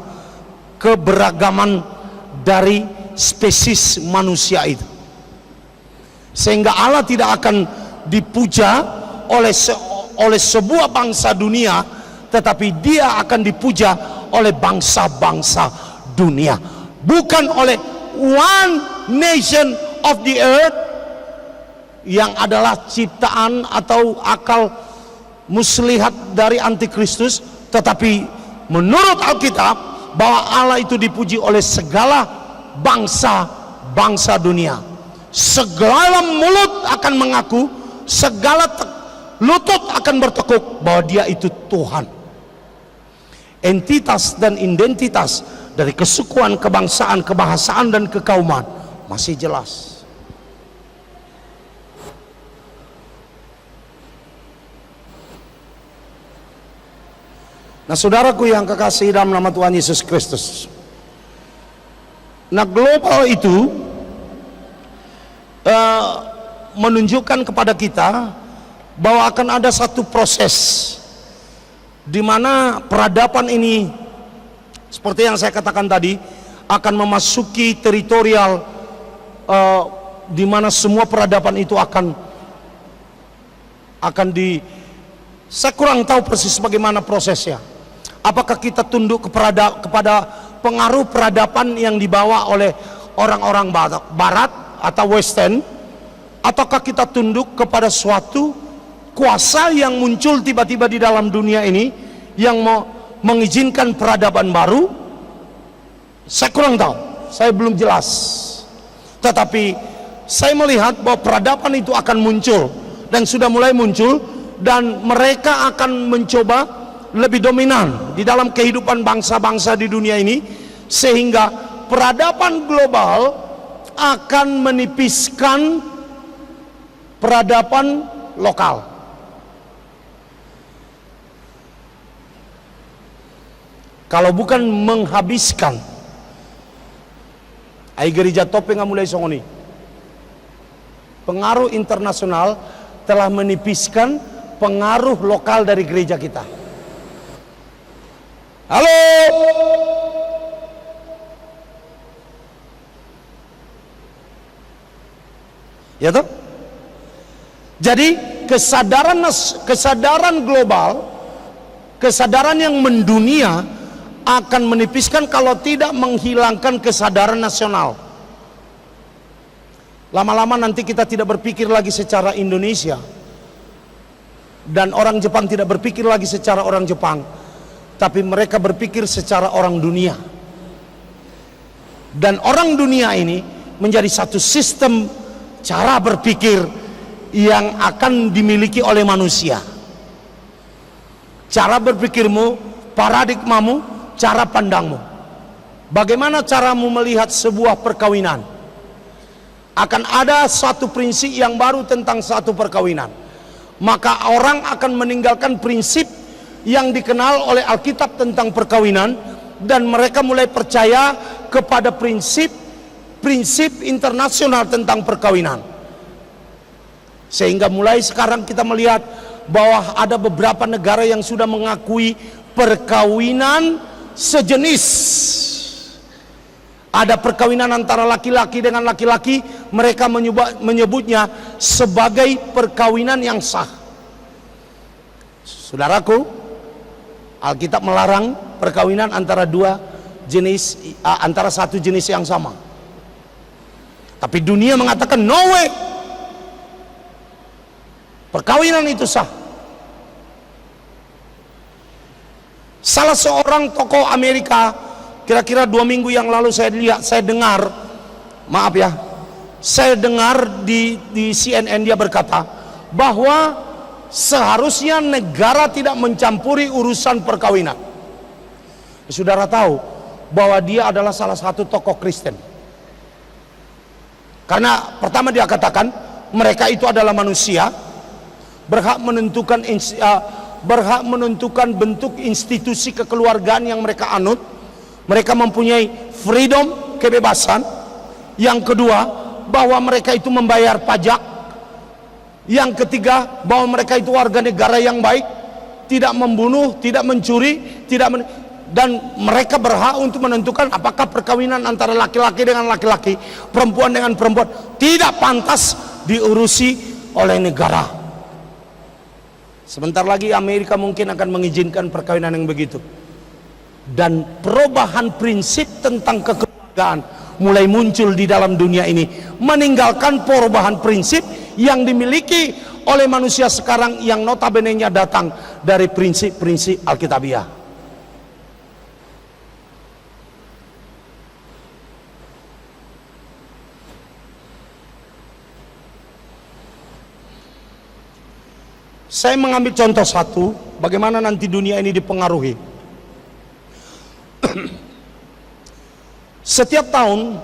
keberagaman dari spesies manusia itu, sehingga Allah tidak akan dipuja oleh sebuah bangsa dunia, tetapi dia akan dipuja oleh bangsa-bangsa dunia, bukan oleh one nation of the earth yang adalah ciptaan atau akal muslihat dari antikristus, tetapi menurut Alkitab bahwa Allah itu dipuji oleh segala bangsa-bangsa dunia. Segala mulut akan mengaku, segala lutut akan bertekuk bahwa dia itu Tuhan. Entitas dan identitas dari kesukuan, kebangsaan, kebahasaan, dan kekauman masih jelas. Nah, saudaraku yang kekasih dalam nama Tuhan Yesus Kristus, nah global itu menunjukkan kepada kita bahwa akan ada satu proses di mana peradaban ini, seperti yang saya katakan tadi, akan memasuki teritorial di mana semua peradaban itu akan saya kurang tahu persis bagaimana prosesnya. Apakah kita tunduk kepada pengaruh peradaban yang dibawa oleh orang-orang barat atau western, ataukah kita tunduk kepada suatu kuasa yang muncul tiba-tiba di dalam dunia ini yang mengizinkan peradaban baru? Saya kurang tahu, saya belum jelas. Tetapi saya melihat bahwa peradaban itu akan muncul dan sudah mulai muncul, dan mereka akan mencoba lebih dominan di dalam kehidupan bangsa-bangsa di dunia ini, sehingga peradaban global akan menipiskan peradaban lokal. Kalau bukan menghabiskan, ai gereja topeng mulai songoni, pengaruh internasional telah menipiskan pengaruh lokal dari gereja kita. Halo, ya toh? Jadi kesadaran global, kesadaran yang mendunia akan menipiskan kalau tidak menghilangkan kesadaran nasional. Lama-lama nanti kita tidak berpikir lagi secara Indonesia, dan orang Jepang tidak berpikir lagi secara orang Jepang, tapi mereka berpikir secara orang dunia. Dan orang dunia ini menjadi satu sistem cara berpikir yang akan dimiliki oleh manusia. Cara berpikirmu, paradigmamu, cara pandangmu, bagaimana caramu melihat sebuah perkawinan, akan ada satu prinsip yang baru tentang satu perkawinan. Maka orang akan meninggalkan prinsip yang dikenal oleh Alkitab tentang perkawinan, dan mereka mulai percaya kepada prinsip internasional tentang perkawinan. Sehingga mulai sekarang kita melihat bahwa ada beberapa negara yang sudah mengakui perkawinan sejenis. Ada perkawinan antara laki-laki dengan laki-laki, mereka menyebutnya sebagai perkawinan yang sah. Saudaraku, Alkitab melarang perkawinan antara dua jenis, antara satu jenis yang sama. Tapi dunia mengatakan no way, perkawinan itu sah. Salah seorang tokoh Amerika, kira-kira 2 minggu yang lalu saya dengar di CNN, dia berkata bahwa seharusnya negara tidak mencampuri urusan perkawinan. Saudara tahu bahwa dia adalah salah satu tokoh Kristen. Karena pertama dia katakan mereka itu adalah manusia, berhak menentukan bentuk institusi kekeluargaan yang mereka anut. Mereka mempunyai freedom, kebebasan. Yang kedua, bahwa mereka itu membayar pajak. Yang ketiga, bahwa mereka itu warga negara yang baik, tidak membunuh, tidak mencuri, dan mereka berhak untuk menentukan apakah perkawinan antara laki-laki dengan laki-laki, perempuan dengan perempuan tidak pantas diurusi oleh negara. Sebentar lagi Amerika mungkin akan mengizinkan perkawinan yang begitu. Dan perubahan prinsip tentang kekeluargaan mulai muncul di dalam dunia ini, meninggalkan perubahan prinsip yang dimiliki oleh manusia sekarang yang notabene-nya datang dari prinsip-prinsip Alkitabiah. Saya mengambil contoh satu, bagaimana nanti dunia ini dipengaruhi. Setiap tahun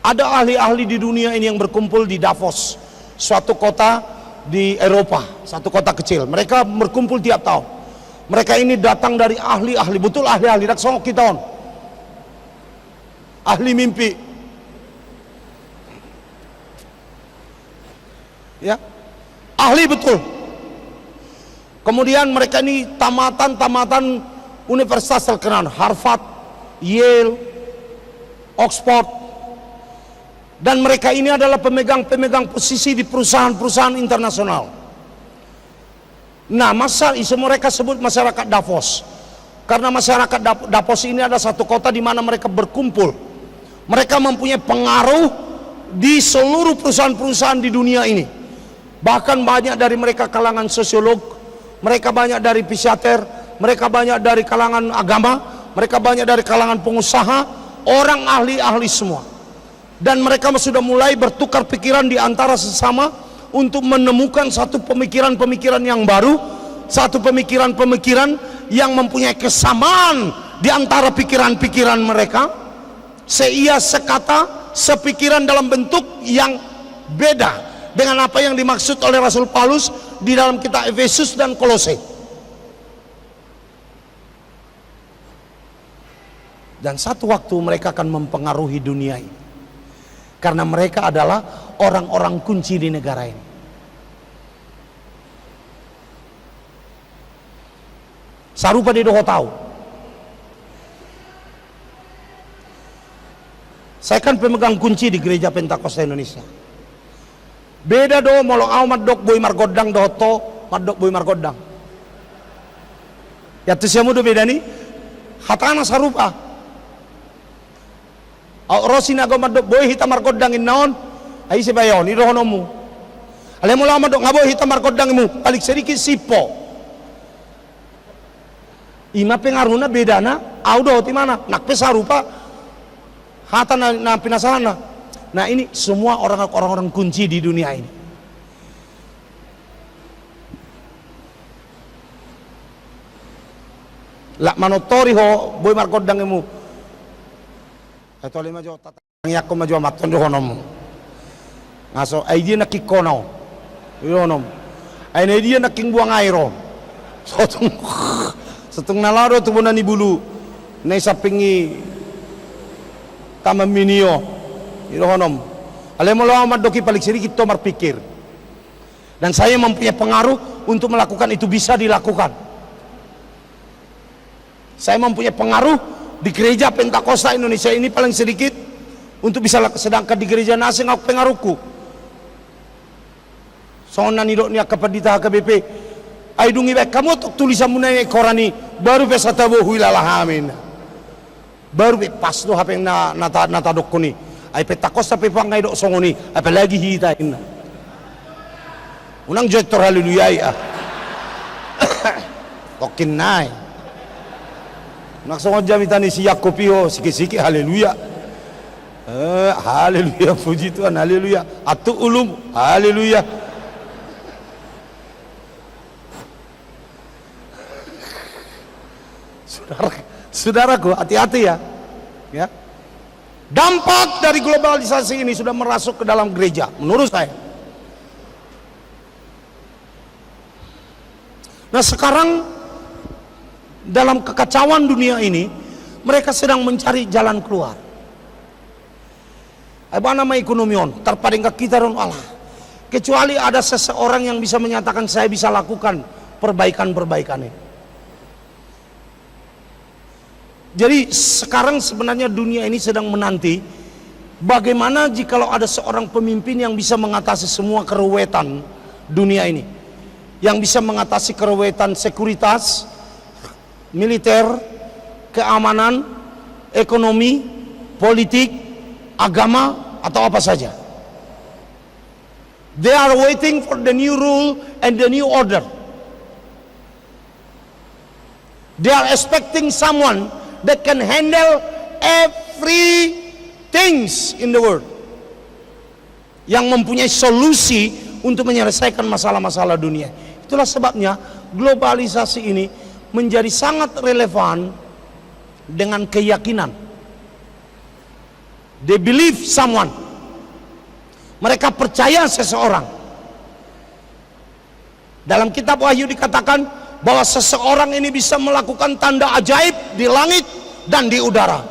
ada ahli-ahli di dunia ini yang berkumpul di Davos, suatu kota di Eropa, satu kota kecil. Mereka berkumpul tiap tahun. Mereka ini datang dari ahli-ahli, betul ahli-ahli, dak songok kita on. Ahli mimpi. Ya. Ahli betul. Kemudian mereka ini tamatan universitas terkenal, Harvard, Yale, Oxford, dan mereka ini adalah pemegang posisi di perusahaan-perusahaan internasional. Nah, mereka sebut masyarakat Davos karena masyarakat Davos ini adalah satu kota di mana mereka berkumpul. Mereka mempunyai pengaruh di seluruh perusahaan-perusahaan di dunia ini. Bahkan banyak dari mereka kalangan sosiolog, mereka banyak dari psikiater, mereka banyak dari kalangan agama, mereka banyak dari kalangan pengusaha, orang ahli-ahli semua. Dan mereka sudah mulai bertukar pikiran di antara sesama untuk menemukan satu pemikiran-pemikiran yang baru, satu pemikiran-pemikiran yang mempunyai kesamaan di antara pikiran-pikiran mereka, seia sekata, sepikiran dalam bentuk yang beda dengan apa yang dimaksud oleh Rasul Paulus di dalam kitab Efesus dan Kolose. Dan satu waktu mereka akan mempengaruhi dunia ini, karena mereka adalah orang-orang kunci di negara ini. Sarupa di doho tahu. Saya kan pemegang kunci di Gereja Pentakosta Indonesia. Beda do molong au madok boy margodang do to madok boy margodang. Ya tu siamu do beda ni. Hatana sarupa. Au rosina go madok boy hita margodang inaon. Ai se bayon ni rohonomu. Ale mola madok ngaboy hita margodang mu balik sedikit sipo. Ima pengaruhna bedana au do ti mana? Nak pe sarupa. Hatana na pinasana. Nah, ini semua orang-orang kunci di dunia ini. Lak manotori ho boy markodang emu. Atau lima jo tatang yakko majo maton do honom. Ngaso ai dia nakikono. Yonom. Ai dia naking buang airo. Setung nalaro tubunan ni bulu. Nei sapingi tamaminio. Irohonom. Ale mo lawa madoki palik sedikit to marpikir. Dan saya mempunyai pengaruh untuk melakukan itu, bisa dilakukan. Saya mempunyai pengaruh di gereja Pentakosta Indonesia ini paling sedikit untuk bisa, sedangkan di gereja nasing aku pengaruhku. Soalnya nidok niak kepada HKBP, aidungi baik kamu untuk tulisan munai korani baru bisa tahu hilalah amin. Baru pas tuh apa yang nata dokko ni, ay Pentakosta pepangai dok songoni, apalagi hitain. Unang jektor haleluya ya. Kokin nai. Naksong jamitan si Yakopio siki-siki haleluya. Haleluya, puji Tuhan, haleluya. Atu ulum, haleluya. Saudaraku, hati-hati ya. Ya. Dampak dari globalisasi ini sudah merasuk ke dalam gereja, menurut saya. Nah, sekarang dalam kekacauan dunia ini, mereka sedang mencari jalan keluar. Apa nama ekonomion, terpaling ke kita dan Allah. Kecuali ada seseorang yang bisa menyatakan saya bisa lakukan perbaikan-perbaikan ini. Jadi sekarang sebenarnya dunia ini sedang menanti bagaimana jikalau ada seorang pemimpin yang bisa mengatasi semua keruwetan dunia ini, yang bisa mengatasi keruwetan sekuritas, militer, keamanan, ekonomi, politik, agama, atau apa saja. They are waiting for the new rule and the new order. They are expecting someone that can handle every things in the world, yang mempunyai solusi untuk menyelesaikan masalah-masalah dunia. Itulah sebabnya globalisasi ini menjadi sangat relevan dengan keyakinan. They believe someone. Mereka percaya seseorang. Dalam kitab Wahyu dikatakan bahwa seseorang ini bisa melakukan tanda ajaib di langit dan di udara.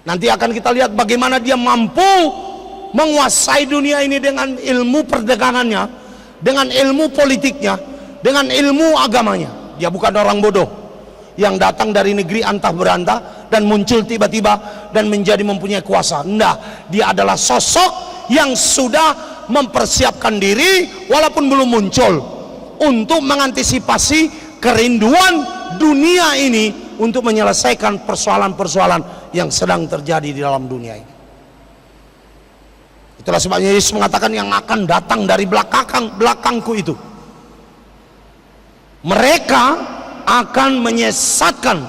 Nanti akan kita lihat bagaimana dia mampu menguasai dunia ini dengan ilmu perdagangannya, dengan ilmu politiknya, dengan ilmu agamanya. Dia bukan orang bodoh yang datang dari negeri antah berantah dan muncul tiba-tiba dan menjadi mempunyai kuasa. Enggak, dia adalah sosok yang sudah mempersiapkan diri walaupun belum muncul, untuk mengantisipasi kerinduan dunia ini untuk menyelesaikan persoalan-persoalan yang sedang terjadi di dalam dunia ini. Itulah sebabnya Yesus mengatakan yang akan datang dari belakangku itu, mereka akan menyesatkan.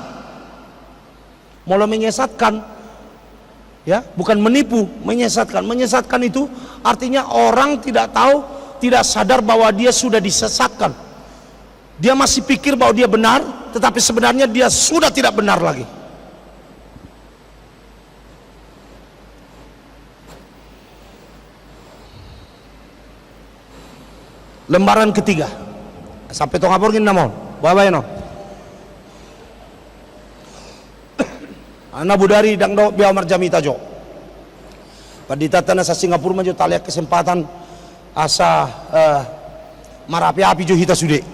Mulai menyesatkan, ya, bukan menipu, menyesatkan. Menyesatkan itu artinya orang tidak tahu, tidak sadar bahwa dia sudah disesatkan. Dia masih pikir bahwa dia benar, tetapi sebenarnya dia sudah tidak benar lagi. Lembaran ketiga. Sampai tong ngapur gini namon. Bawa no. Ana budari dang do biar marjamita jo. Padita tanah sa Singapura maju taliak kesempatan asa marapi api jo hita sude.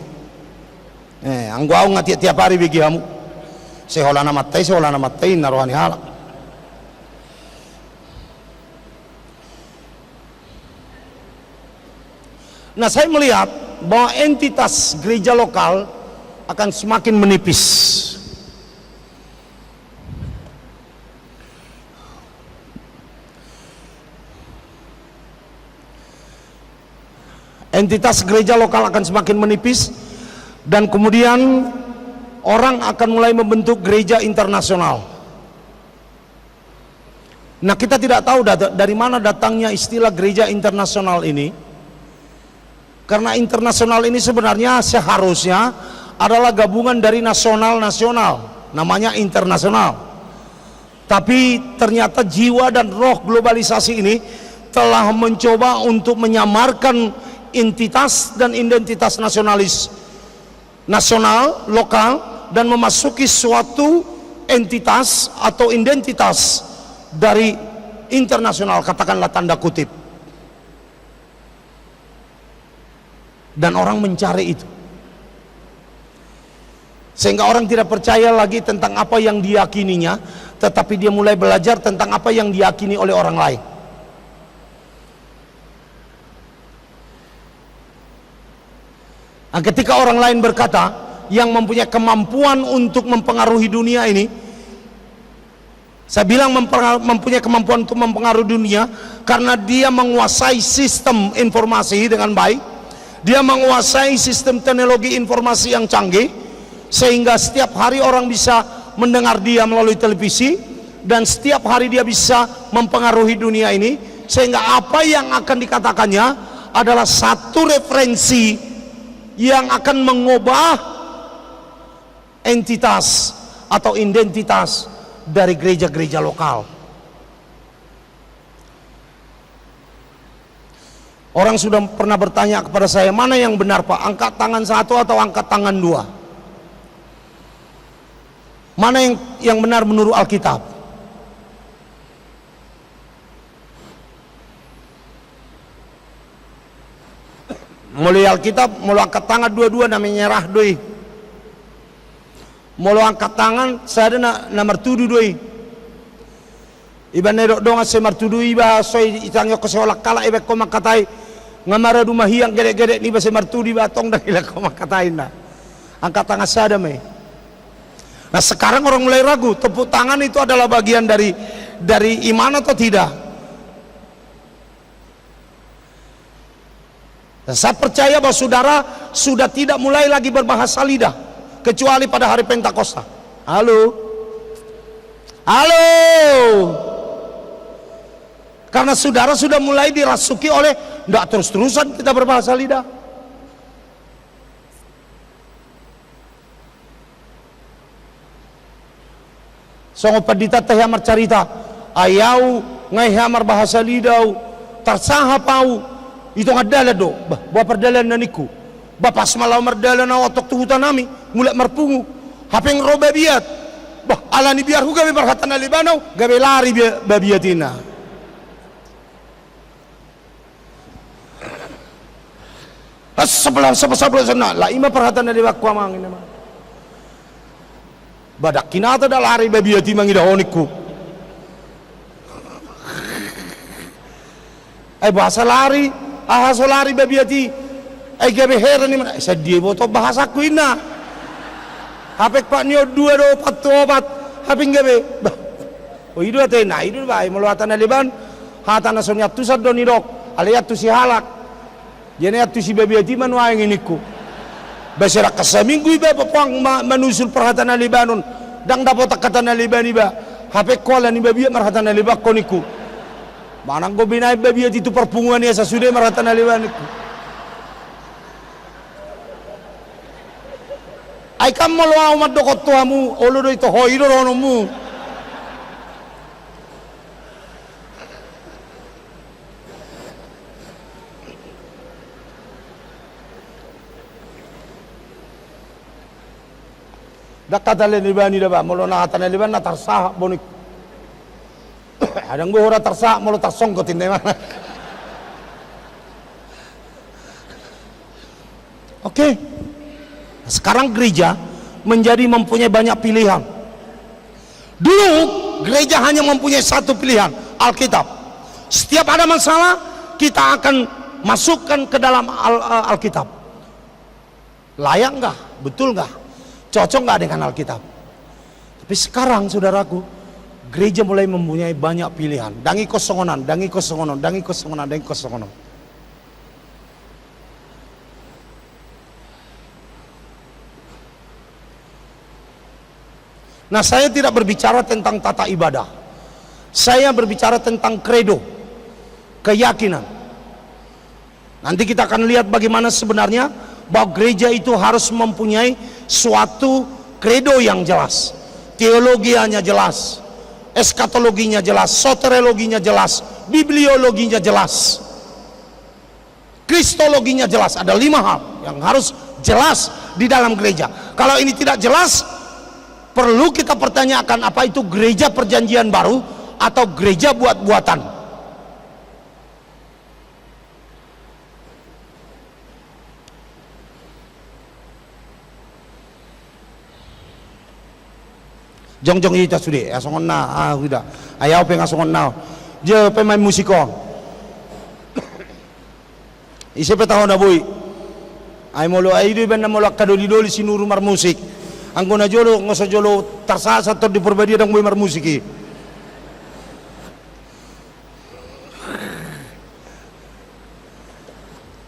Angguau ngati tiap hari bagi kamu. Sehola na matai narohani halak. Nah, saya melihat bahwa entitas gereja lokal akan semakin menipis. Entitas gereja lokal akan semakin menipis, dan kemudian orang akan mulai membentuk gereja internasional. Nah, kita tidak tahu dari mana datangnya istilah gereja internasional ini, karena internasional ini sebenarnya seharusnya adalah gabungan dari nasional-nasional, namanya internasional. Tapi ternyata jiwa dan roh globalisasi ini telah mencoba untuk menyamarkan entitas dan identitas nasionalis, nasional, lokal, dan memasuki suatu entitas atau identitas dari internasional, katakanlah tanda kutip. dan orang mencari itu, sehingga orang tidak percaya lagi tentang apa yang diyakininya, tetapi dia mulai belajar tentang apa yang diyakini oleh orang lain. Nah, ketika orang lain berkata, yang mempunyai kemampuan untuk mempengaruhi dunia ini, saya bilang mempunyai kemampuan untuk mempengaruhi dunia karena dia menguasai sistem informasi dengan baik, dia menguasai sistem teknologi informasi yang canggih, sehingga setiap hari orang bisa mendengar dia melalui televisi, dan setiap hari dia bisa mempengaruhi dunia ini, sehingga apa yang akan dikatakannya adalah satu referensi yang akan mengubah entitas atau identitas dari gereja-gereja lokal. Orang sudah pernah bertanya kepada saya, mana yang benar Pak, angkat tangan satu atau angkat tangan dua? Mana yang benar menurut Alkitab? Mulai Alkitab, mulai angkat tangan dua-dua namanya nyerah doi. Mulai angkat tangan, saya ada nomor tuduh doi. Iba nedok donga se martudu iba soi itangyo ko seolah kala iba ko makatai ngamara rumah hiang gede-gede ni ba se martudi ba tong dah ila ko makatain na. Angkat tangan saya mai. Nah sekarang orang mulai ragu, tepuk tangan itu adalah bagian dari iman atau tidak? Dan saya percaya bahwa saudara sudah tidak mulai lagi berbahasa lidah kecuali pada hari Pentakosta. Halo, halo, karena saudara sudah mulai dirasuki oleh tidak terus-terusan kita berbahasa lidah. Songo padita teh hamar carita ayau ngai hamar bahasa lidau tarsaha pau itu ngadala do buah perdalan naniku bapak semalau merdalan na otok tuhutan nami mulai merpungu hapeng roba biat bah alani biar hu gabe barhatan alibanau gabe lari babiatina. Sebelah sana lah ima perhatan alibak kuamang ini mah badak kinata dah lari babiati mangidahoniku. Bahasa lari ahaso lari babiati gabe heran ni mana sedih boto bahasa ku ina hapek pak nio dua do obat haping gabe oh idu ate na idu ba meluatan aliban hatana sonya tusad do nidok aliat tu si halak jene atu si babiati manwa nginiku basira kasaminggu iba papang manusul perhatan alibanon dang dapat kata alibani ba hapek kola ni babiat marhatan alibak koniku manang go binay babiat itu perpunguan ya sasude marhatan alibaniku ay kam mo lo madokot tuamu olo do ito hoiro rono mu dakatale libani daba molo na hatana liban na tarsah bonik adang bohora tarsah molo tarsongkotin de mana. Oke. Sekarang gereja menjadi mempunyai banyak pilihan. Dulu gereja hanya mempunyai satu pilihan, Alkitab. Setiap ada masalah kita akan masukkan ke dalam Alkitab. Layak nggak? Betul nggak? Cocok nggak dengan Alkitab? Tapi sekarang saudaraku, gereja mulai mempunyai banyak pilihan. Dangi kosongonan, dangi kosongonan, dangi kosongonan, dangi kosongonan. Nah, saya tidak berbicara tentang tata ibadah. Saya berbicara tentang kredo, keyakinan. Nanti kita akan lihat bagaimana sebenarnya bahwa gereja itu harus mempunyai suatu kredo yang jelas, teologianya jelas, eskatologinya jelas, soteriologinya jelas, bibliologinya jelas, kristologinya jelas. Ada 5 hal yang harus jelas di dalam gereja. Kalau ini tidak jelas, perlu kita pertanyakan apa itu gereja perjanjian baru atau gereja buat-buatan. Jong ita sude asongon na udah ayaw pengasongon na je pemain musiko ise petahon na boy ay molo ay do ben na molo kadoli sinuru mar musik anggo na jolo ngoso jolo tarsasa tor di perbadi dang boy mar musiki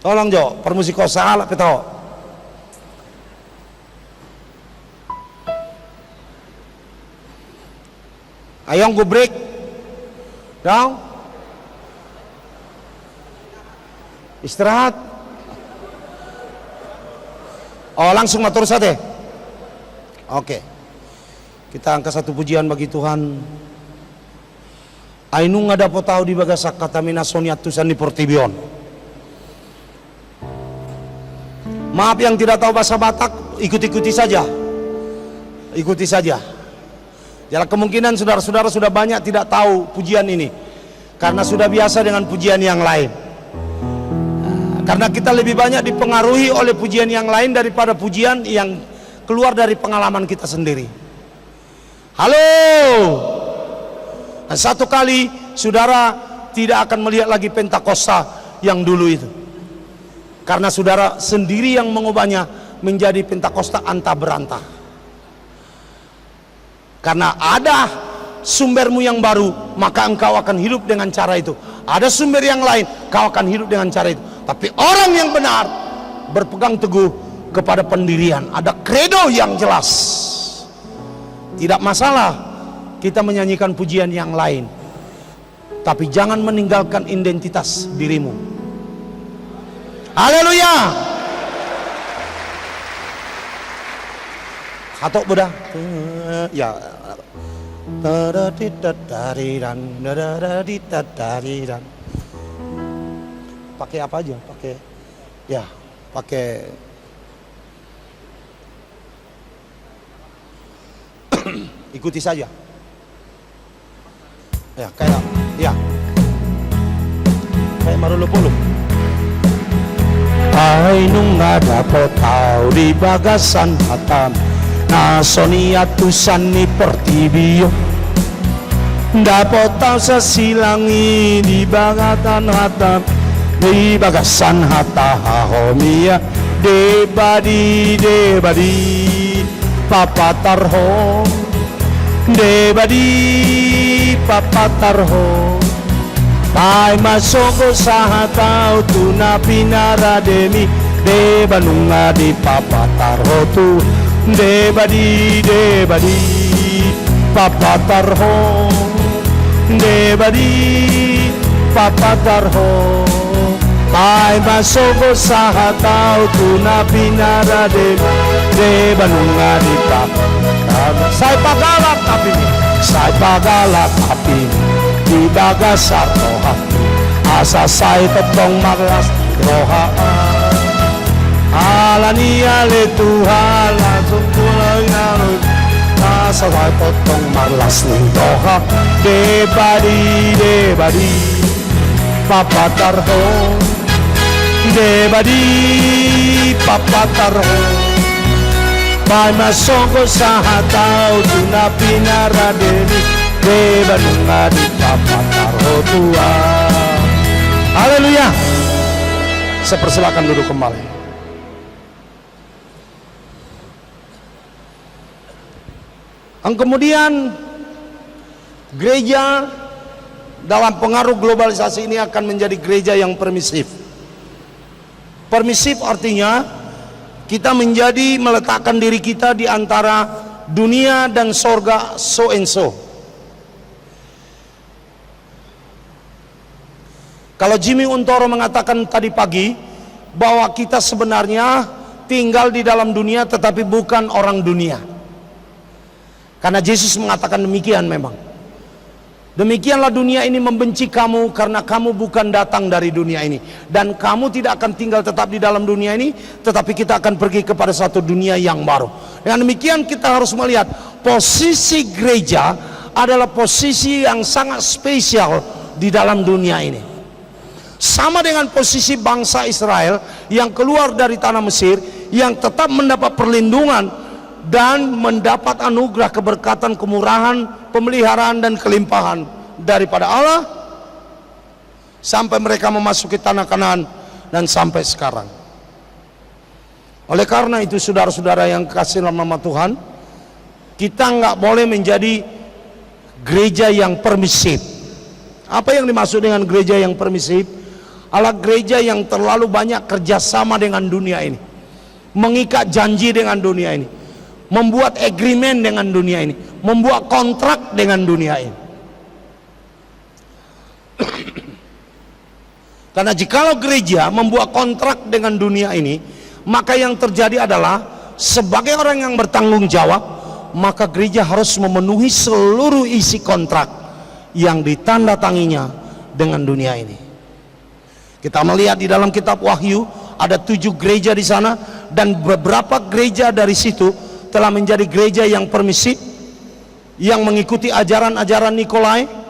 tolong jo permusiko salah petaho ayong go break down istirahat langsung matur sate oke kita angkat satu pujian bagi Tuhan ainu ngada po tau di bagasak katamina soniatusan di Portibion. Maaf yang tidak tahu bahasa Batak, ikuti saja Jalan kemungkinan saudara-saudara sudah banyak tidak tahu pujian ini karena sudah biasa dengan pujian yang lain. Karena kita lebih banyak dipengaruhi oleh pujian yang lain daripada pujian yang keluar dari pengalaman kita sendiri. Halo. Nah, satu kali saudara tidak akan melihat lagi Pentakosta yang dulu itu. Karena saudara sendiri yang mengubahnya menjadi Pentakosta anta berantah. Karena ada sumbermu yang baru, maka engkau akan hidup dengan cara itu. Ada sumber yang lain, kau akan hidup dengan cara itu. Tapi orang yang benar berpegang teguh kepada pendirian. Ada kredo yang jelas. Tidak masalah kita menyanyikan pujian yang lain, tapi jangan meninggalkan identitas dirimu. Haleluya. Hatok Buddha. Ya. Pakai apa aja? Pakai ikuti saja. Ya, kayak marulupuluk. Ay nung dapat tau di bagasan hatam na soniatusan ni Portibio dapat tau sa silangi di bagatan hatam di bagasan hata homia debadi papatarho debadi papatarho tay masoko sa hataw tu na pinarademi debanunga di papatarho tu debadi papatarho debadi papatarho tay masoko sa hataw tu na pinarademi debanunga di papatarho say pagalak api di bagasar roha asa say totong maglas roha alania le Tuhan langsung pulang naruh asa say totong maglas roha debadi papatarho debadi papatarho may masongko sa hataw tuna pinaradeni debanunga di papatarho Tuhan. Haleluya. Saya persilakan duduk kembali. Kemudian gereja dalam pengaruh globalisasi ini akan menjadi gereja yang permisif. Permisif artinya kita menjadi meletakkan diri kita di antara dunia dan sorga so and so. Kalau Jimmy Untoro mengatakan tadi pagi bahwa kita sebenarnya tinggal di dalam dunia tetapi bukan orang dunia. Karena Yesus mengatakan demikian memang. Demikianlah dunia ini membenci kamu karena kamu bukan datang dari dunia ini. Dan kamu tidak akan tinggal tetap di dalam dunia ini, tetapi kita akan pergi kepada satu dunia yang baru. Dengan demikian kita harus melihat posisi gereja adalah posisi yang sangat spesial di dalam dunia ini. Sama dengan posisi bangsa Israel yang keluar dari tanah Mesir, yang tetap mendapat perlindungan dan mendapat anugerah keberkatan, kemurahan, pemeliharaan dan kelimpahan daripada Allah sampai mereka memasuki tanah Kanaan dan sampai sekarang. Oleh karena itu saudara-saudara yang kasih dalam nama Tuhan, kita nggak boleh menjadi gereja yang permisif. Apa yang dimaksud dengan gereja yang permisif? Adalah gereja yang terlalu banyak kerjasama dengan dunia ini, mengikat janji dengan dunia ini, membuat agreement dengan dunia ini, membuat kontrak dengan dunia ini. Karena jikalau gereja membuat kontrak dengan dunia ini, maka yang terjadi adalah sebagai orang yang bertanggung jawab, maka gereja harus memenuhi seluruh isi kontrak yang ditandatanginya dengan dunia ini. Kita melihat di dalam kitab Wahyu ada 7 gereja di sana, dan beberapa gereja dari situ telah menjadi gereja yang permisif, yang mengikuti ajaran-ajaran Nikolai.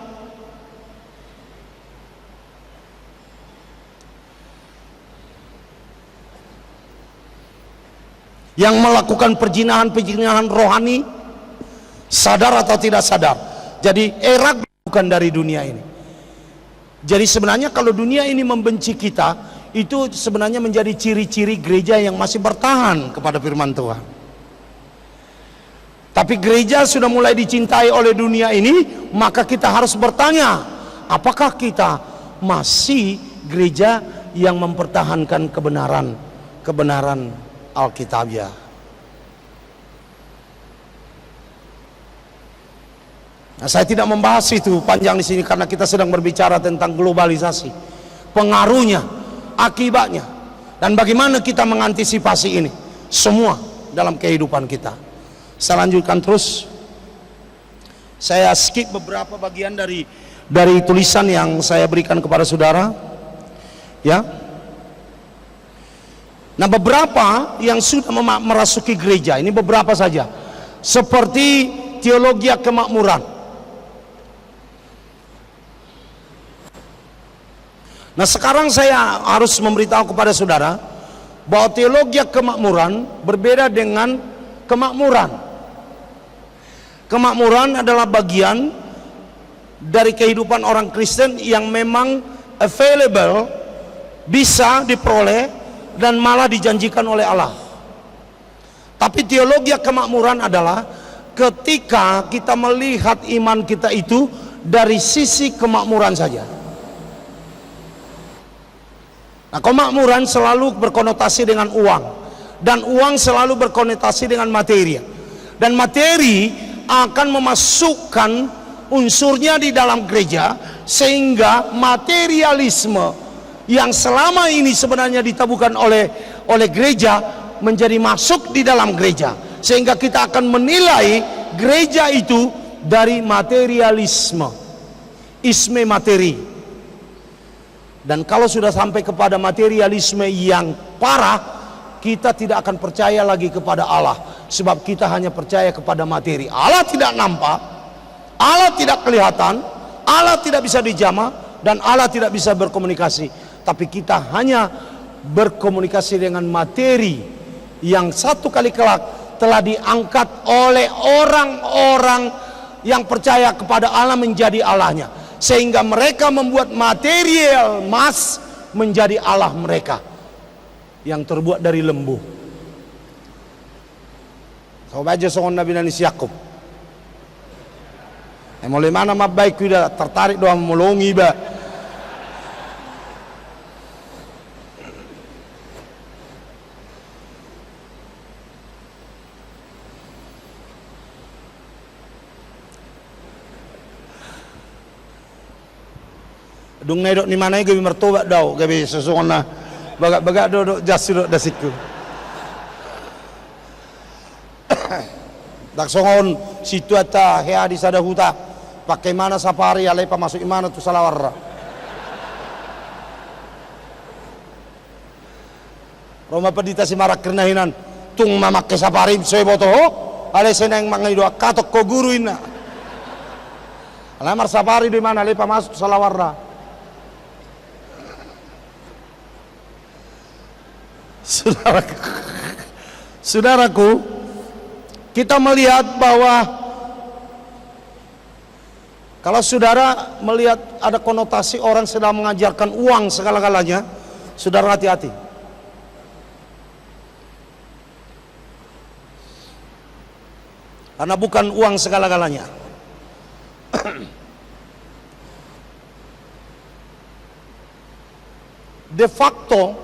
Yang melakukan perjinahan-perjinahan rohani, sadar atau tidak sadar. Jadi era bukan dari dunia ini. Jadi sebenarnya kalau dunia ini membenci kita, itu sebenarnya menjadi ciri-ciri gereja yang masih bertahan kepada firman Tuhan. Tapi gereja sudah mulai dicintai oleh dunia ini, maka kita harus bertanya, apakah kita masih gereja yang mempertahankan kebenaran Alkitabiah? Nah, saya tidak membahas itu panjang di sini karena kita sedang berbicara tentang globalisasi, pengaruhnya, akibatnya, dan bagaimana kita mengantisipasi ini semua dalam kehidupan kita. Saya lanjutkan terus. Saya skip beberapa bagian dari tulisan yang saya berikan kepada saudara, ya. Nah, beberapa yang sudah merasuki gereja ini beberapa saja, seperti teologi kemakmuran. Nah, sekarang saya harus memberitahu kepada saudara bahwa teologi kemakmuran berbeda dengan kemakmuran. Kemakmuran adalah bagian dari kehidupan orang Kristen yang memang available, bisa diperoleh dan malah dijanjikan oleh Allah. Tapi teologi kemakmuran adalah ketika kita melihat iman kita itu dari sisi kemakmuran saja. Nah, kemakmuran selalu berkonotasi dengan uang, dan uang selalu berkonotasi dengan materi, dan materi akan memasukkan unsurnya di dalam gereja, sehingga materialisme yang selama ini sebenarnya ditabuhkan oleh gereja menjadi masuk di dalam gereja, sehingga kita akan menilai gereja itu dari materialisme, isme materi. Dan kalau sudah sampai kepada materialisme yang parah, kita tidak akan percaya lagi kepada Allah, sebab kita hanya percaya kepada materi. Allah tidak nampak, Allah tidak kelihatan, Allah tidak bisa dijamah, dan Allah tidak bisa berkomunikasi. Tapi kita hanya berkomunikasi dengan materi yang satu kali kelak telah diangkat oleh orang-orang yang percaya kepada Allah menjadi Allahnya, sehingga mereka membuat material emas menjadi Allah mereka yang terbuat dari lembu. Kau baca songon Nabi Nanis Yakub. Mulai mana baik sudah tertarik doang melongi ba. Dung nedok ni mana gabi mertobat daw gabi sesongon na bagak-bagak do jasi do dasiku. Dak songon situ ata hea di sada huta pakai mana safari alai pa masuk imana tu salawar. Roma pedita si marak kernahinan tung mamakke safari soe boto alai senang mangai do katok ko guru ina. Alamar safari di mana alai pa masuk salawar. Saudaraku, kita melihat bahwa kalau saudara melihat ada konotasi orang sedang mengajarkan uang segala-galanya, saudara hati-hati. Karena bukan uang segala-galanya. De facto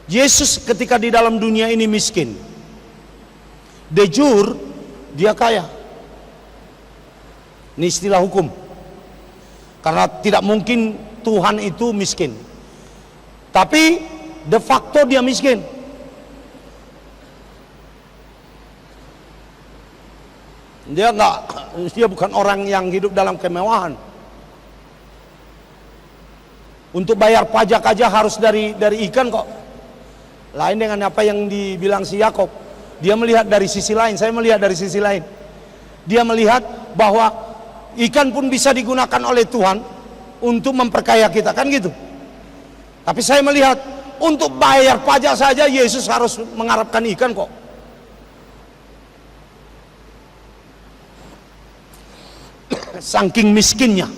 Yesus ketika di dalam dunia ini miskin. De jure dia kaya. Ini istilah hukum. Karena tidak mungkin Tuhan itu miskin. Tapi de facto dia miskin. Dia bukan orang yang hidup dalam kemewahan. Untuk bayar pajak aja harus dari ikan kok. Lain dengan apa yang dibilang si Yakob. Dia melihat dari sisi lain, saya melihat dari sisi lain. Dia melihat bahwa ikan pun bisa digunakan oleh Tuhan untuk memperkaya kita, kan gitu. Tapi saya melihat untuk bayar pajak saja Yesus harus mengharapkan ikan kok. Saking miskinnya.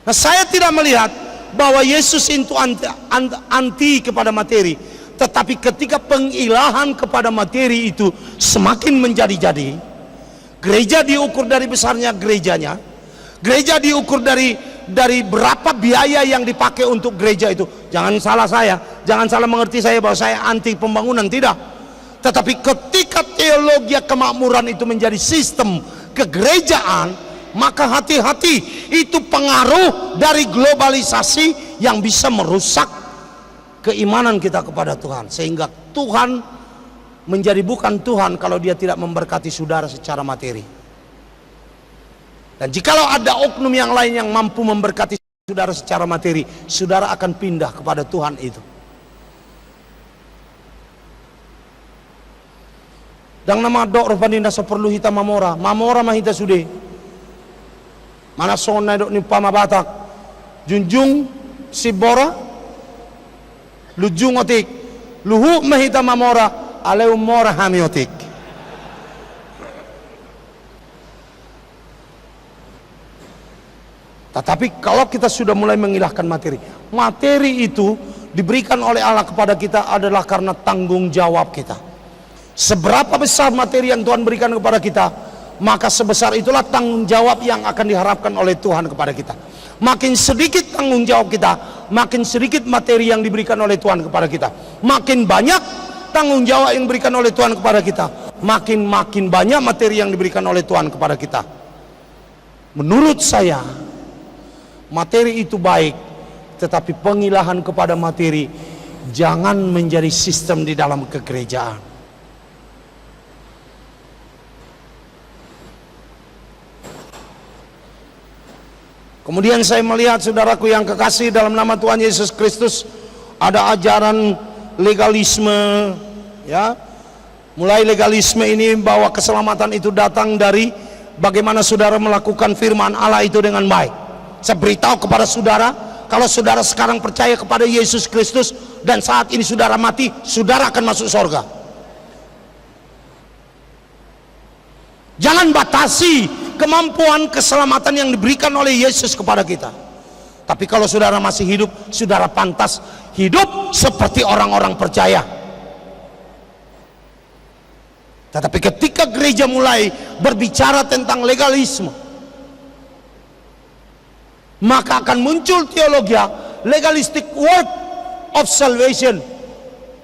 Nah, saya tidak melihat bahwa Yesus itu anti kepada materi, tetapi ketika pengilahan kepada materi itu semakin menjadi-jadi, gereja diukur dari besarnya gerejanya, gereja diukur dari berapa biaya yang dipakai untuk gereja itu. Jangan salah saya, jangan salah mengerti saya bahwa saya anti pembangunan, tidak. Tetapi ketika teologi kemakmuran itu menjadi sistem kegerejaan, maka hati-hati, itu pengaruh dari globalisasi yang bisa merusak keimanan kita kepada Tuhan, sehingga Tuhan menjadi bukan Tuhan kalau dia tidak memberkati saudara secara materi. Dan jikalau ada oknum yang lain yang mampu memberkati saudara secara materi, saudara akan pindah kepada Tuhan itu. Dan nama dok rupanya seperlu hita mamora mahita sude. Mana sona dok ni pama Batak, junjung si bora, lujung otik, luhu mahita mamora, aleu mora hamiotik. Tetapi kalau kita sudah mulai mengilahkan materi itu diberikan oleh Allah kepada kita adalah karena tanggung jawab kita. Seberapa besar materi yang Tuhan berikan kepada kita, maka sebesar itulah tanggung jawab yang akan diharapkan oleh Tuhan kepada kita. Makin sedikit tanggung jawab kita, makin sedikit materi yang diberikan oleh Tuhan kepada kita. Makin banyak tanggung jawab yang diberikan oleh Tuhan kepada kita, makin banyak materi yang diberikan oleh Tuhan kepada kita. Menurut saya, materi itu baik, tetapi pengilahan kepada materi jangan menjadi sistem di dalam kegerejaan. Kemudian saya melihat saudaraku yang kekasih dalam nama Tuhan Yesus Kristus, ada ajaran legalisme, ya. Mulai legalisme ini bahwa keselamatan itu datang dari bagaimana saudara melakukan firman Allah itu dengan baik. Saya beritahu kepada saudara, kalau saudara sekarang percaya kepada Yesus Kristus dan saat ini saudara mati, saudara akan masuk surga. Jangan batasi kemampuan keselamatan yang diberikan oleh Yesus kepada kita. Tapi kalau saudara masih hidup, saudara pantas hidup seperti orang-orang percaya. Tetapi ketika gereja mulai berbicara tentang legalisme, maka akan muncul teologi legalistic work of salvation,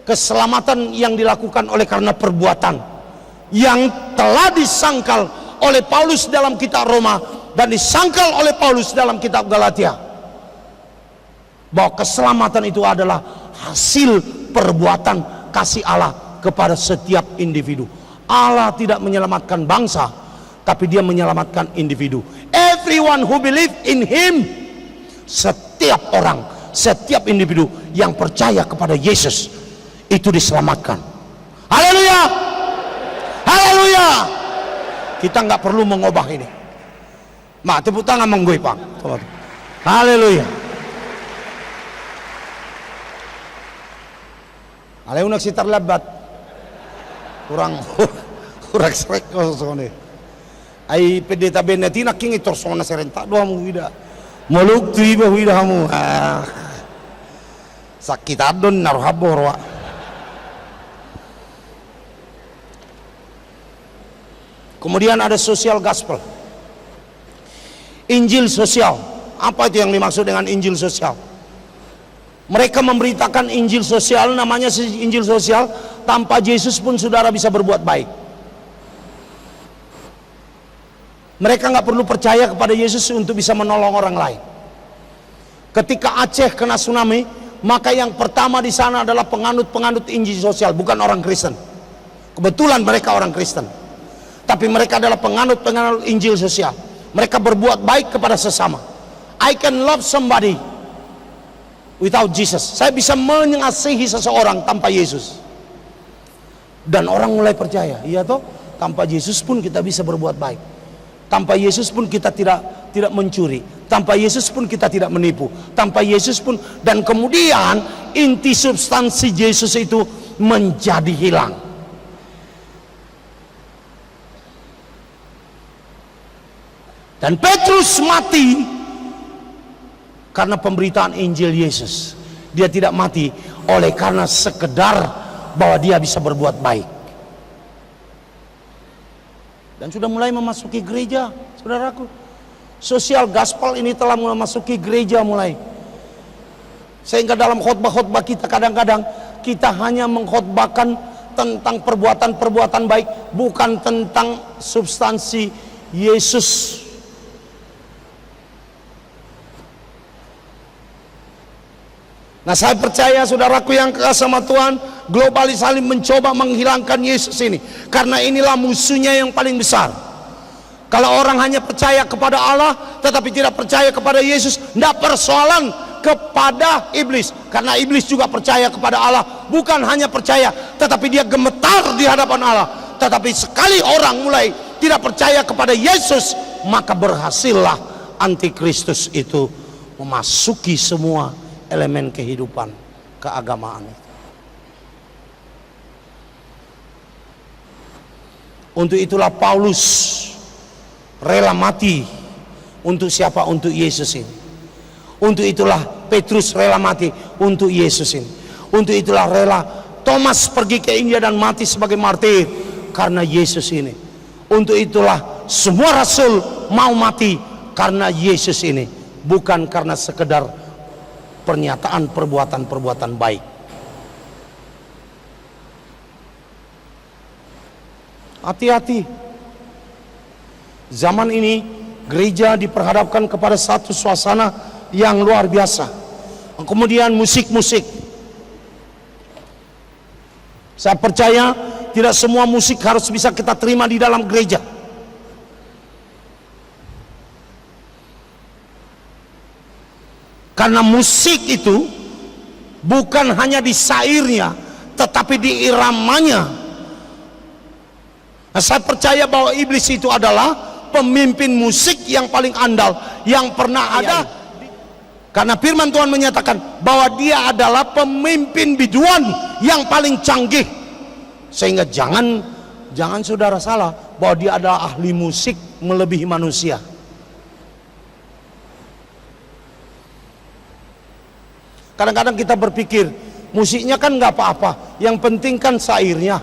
keselamatan yang dilakukan oleh karena perbuatan, yang telah disangkal oleh Paulus dalam kitab Roma dan disangkal oleh Paulus dalam kitab Galatia, bahwa keselamatan itu adalah hasil perbuatan kasih Allah kepada setiap individu. Allah tidak menyelamatkan bangsa, tapi dia menyelamatkan individu. Everyone who believe in him, setiap orang, setiap individu yang percaya kepada Yesus itu diselamatkan. Haleluya, haleluya. Kita nggak perlu mengubah ini. Mak, tepuk tangan menggoy Pak. Haleluya. Haleluya, si terlebat kurang kurang srek kosone ai pedeta benetina king itorsona serenta doa mu wida moluk tiba wida hamu sakit adon naruh habor wa. Kemudian ada social gospel, Injil sosial. Apa itu yang dimaksud dengan Injil sosial? Mereka memberitakan Injil sosial, namanya Injil sosial, tanpa Yesus pun saudara bisa berbuat baik. Mereka nggak perlu percaya kepada Yesus untuk bisa menolong orang lain. Ketika Aceh kena tsunami, maka yang pertama di sana adalah penganut Injil sosial, bukan orang Kristen. Kebetulan mereka orang Kristen, tapi mereka adalah penganut Injil sosial. Mereka berbuat baik kepada sesama. I can love somebody without Jesus. Saya bisa mengasihi seseorang tanpa Yesus. Dan orang mulai percaya, iya toh, tanpa Yesus pun kita bisa berbuat baik. Tanpa Yesus pun kita tidak mencuri. Tanpa Yesus pun kita tidak menipu. Tanpa Yesus pun, dan kemudian inti substansi Yesus itu menjadi hilang. Dan Petrus mati karena pemberitaan Injil Yesus. Dia tidak mati oleh karena sekedar bahwa dia bisa berbuat baik. Dan sudah mulai memasuki gereja, saudaraku. Sosial gospel ini telah memasuki gereja mulai. Sehingga dalam khotbah-khotbah kita kadang-kadang kita hanya mengkhotbahkan tentang perbuatan-perbuatan baik, bukan tentang substansi Yesus. Nah, saya percaya saudaraku yang kekasih sama Tuhan, globalisasi mencoba menghilangkan Yesus ini, karena inilah musuhnya yang paling besar. Kalau orang hanya percaya kepada Allah tetapi tidak percaya kepada Yesus, tidak persoalan kepada iblis, karena iblis juga percaya kepada Allah. Bukan hanya percaya, tetapi dia gemetar di hadapan Allah. Tetapi sekali orang mulai tidak percaya kepada Yesus, maka berhasillah antikristus itu memasuki semua elemen kehidupan keagamaan itu. Untuk itulah Paulus rela mati. Untuk siapa? Untuk Yesus ini. Untuk itulah Petrus rela mati untuk Yesus ini. Untuk itulah rela Thomas pergi ke India dan mati sebagai martir karena Yesus ini. Untuk itulah semua rasul mau mati karena Yesus ini, bukan karena sekedar pernyataan perbuatan-perbuatan baik. Hati-hati. Zaman ini gereja diperhadapkan kepada satu suasana yang luar biasa. Kemudian musik-musik. Saya percaya tidak semua musik harus bisa kita terima di dalam gereja. Karena musik itu bukan hanya di syairnya, tetapi di iramanya. Nah, saya percaya bahwa iblis itu adalah pemimpin musik yang paling andal yang pernah ada. Karena firman Tuhan menyatakan bahwa dia adalah pemimpin biduan yang paling canggih. Sehingga jangan saudara salah bahwa dia adalah ahli musik melebihi manusia. Kadang-kadang kita berpikir musiknya kan nggak apa-apa, yang penting kan syairnya.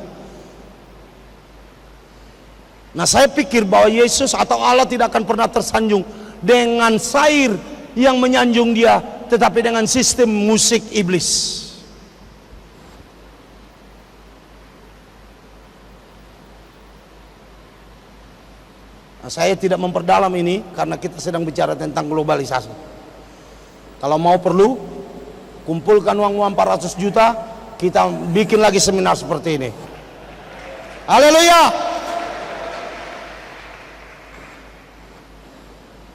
Nah, saya pikir bahwa Yesus atau Allah tidak akan pernah tersanjung dengan syair yang menyanjung dia, tetapi dengan sistem musik iblis. Nah, saya tidak memperdalam ini karena kita sedang bicara tentang globalisasi. Kalau mau perlu kumpulkan uang 400 juta, kita bikin lagi seminar seperti ini. Haleluya.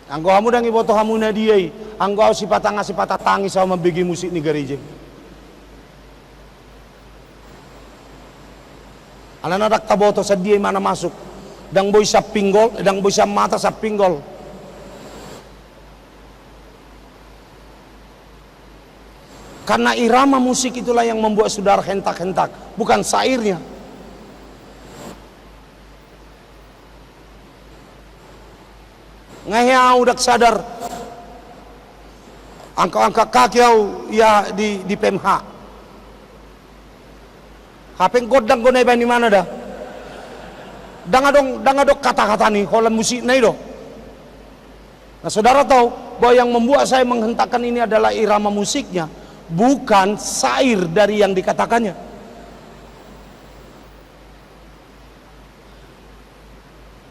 Anggo hamu dan iboto hamu nadiai, anggo sipatanga tangi sama bagi musik ni gereja. Alana dak taboto sa dia mana masuk, dang boy sa pinggol, dang boy sa mata sa pinggol. Karena irama musik itulah yang membuat saudara hentak-hentak, bukan syairnya. Ngehau dak sadar. Angka-angka kaki ya di PMH. HP godang gonai di mana dah? Dangadok kata-kata nih, holan musik nih do. Nah saudara tahu bahwa yang membuat saya menghentakkan ini adalah irama musiknya, bukan syair dari yang dikatakannya.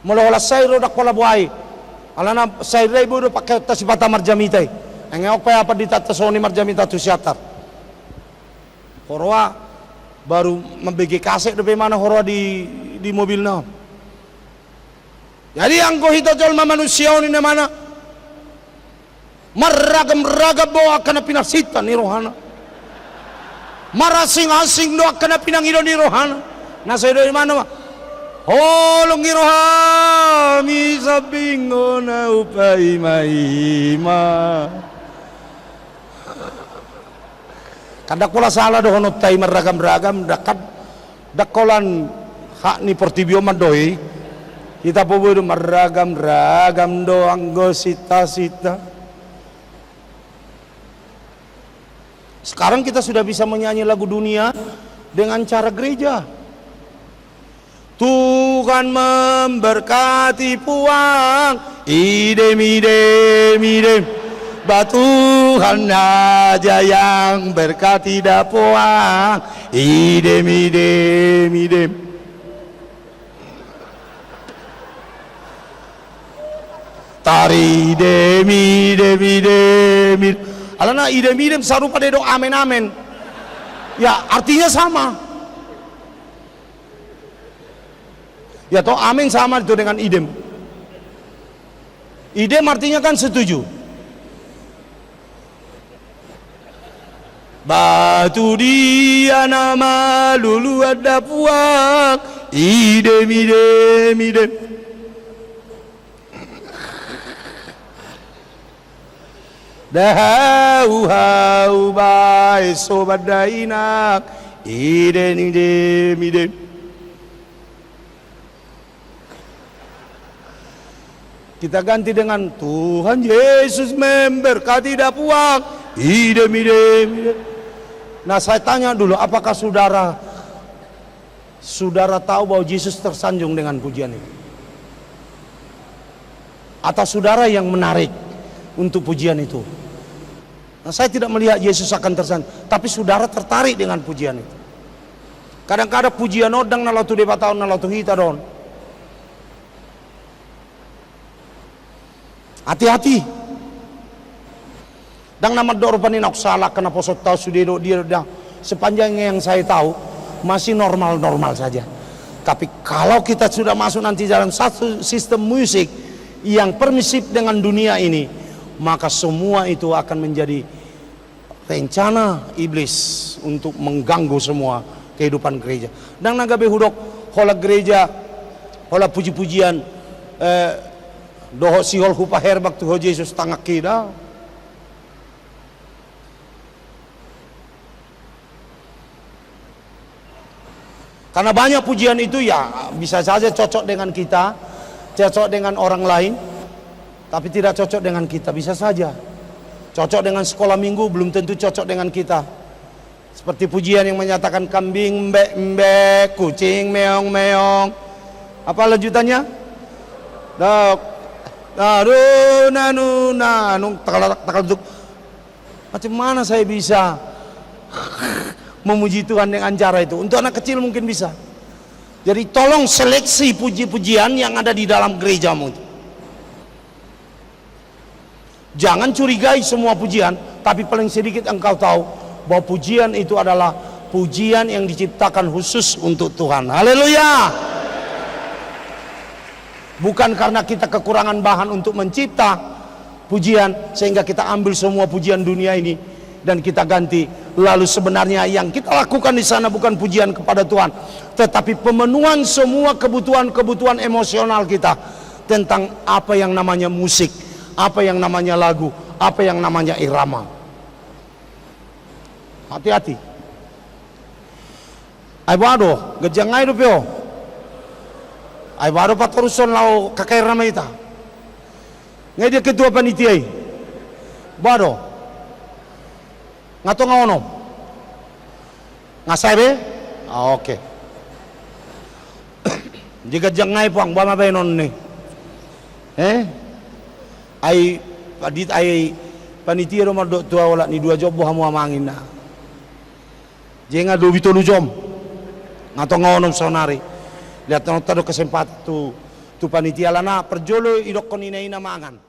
Mula-mula syair udah pola buai, alana syair ibu udah pakai tasibata marjamitai, engok apa di tata soni marjamita tu siatar. Horwa baru membagi kaset dari mana horwa di mobil na. Jadi yang kau hita jol manusia ini mana? Meragam-ragam doa kena pinasita ni rohana. Marasing-asing doa kena pinangido ni rohana. Nasa dari mana? Holong irohami sabingo na upai maima. Kadak pula salah doh notai meragam-ragam dakolan hak ni portibio mandoi. Kita pobodo meragam-ragam doang gosita-sita. Sekarang kita sudah bisa menyanyi lagu dunia dengan cara gereja. Tuhan memberkati puang, idem idem idem. Tuhan aja yang berkati dapuang, idem idem idem. Tari demi demi demi. Alana idem-idem sarupa dedok amen-amen. Ya artinya sama. Ya toh amin sama itu dengan idem. Idem artinya kan setuju. Batu dia nama lulu ada puang. Idem idem idem. Dahau bae sobat dainak idem idem idem. Kita ganti dengan Tuhan Yesus memberkati dapuang idem idem idem. Nah saya tanya dulu, apakah saudara tahu bahwa Yesus tersanjung dengan pujian itu? Atau saudara yang menarik untuk pujian itu? Nah, saya tidak melihat Yesus akan tersanjung, tapi saudara tertarik dengan pujian itu. Kadang-kadang pujian odang nalatu depa tahun nalatu hita don. Hati-hati. Dan nama dorpanin aku salah kena posot tahu sudah dia sepanjang yang saya tahu masih normal-normal saja. Tapi kalau kita sudah masuk nanti dalam satu sistem musik yang permisif dengan dunia ini, maka semua itu akan menjadi rencana iblis untuk mengganggu semua kehidupan gereja. Dan naga behudok hola gereja, hola puji-pujian doho sihol hupaher baktu ho Yesus tangak kita. Karena banyak pujian itu ya bisa saja cocok dengan kita, cocok dengan orang lain, tapi tidak cocok dengan kita, bisa saja. Cocok dengan sekolah minggu belum tentu cocok dengan kita. Seperti pujian yang menyatakan kambing mbek-mbek, kucing meong-meong. Apa lanjutannya? Dok. Takal. Macam mana saya bisa memuji Tuhan dengan cara itu? Untuk anak kecil mungkin bisa. Jadi tolong seleksi puji-pujian yang ada di dalam gerejamu. Jangan curigai semua pujian, tapi paling sedikit engkau tahu bahwa pujian itu adalah pujian yang diciptakan khusus untuk Tuhan. Haleluya. Bukan karena kita kekurangan bahan untuk mencipta pujian sehingga kita ambil semua pujian dunia ini dan kita ganti. Lalu sebenarnya yang kita lakukan di sana bukan pujian kepada Tuhan, tetapi pemenuhan semua kebutuhan-kebutuhan emosional kita tentang apa yang namanya musik, apa yang namanya lagu, apa yang namanya irama. Hati-hati. Ay bado, gajangay do pyo. Ay bado paturuson lau kakay ramay ita. Ngai dia ketua panitia i. Bado. Ngato ngaono. Ngasai be? Ah, oke. Jika jangai puang ba mabe non ni. Ai padit ai panitia ro mado tua wala ni 2 job hamu amangin na. Jenga do bitolu jom. Ngato ngaono sonari. Lihat no tado kesempatan tu panitia lana perjolo idok konina ina mangan.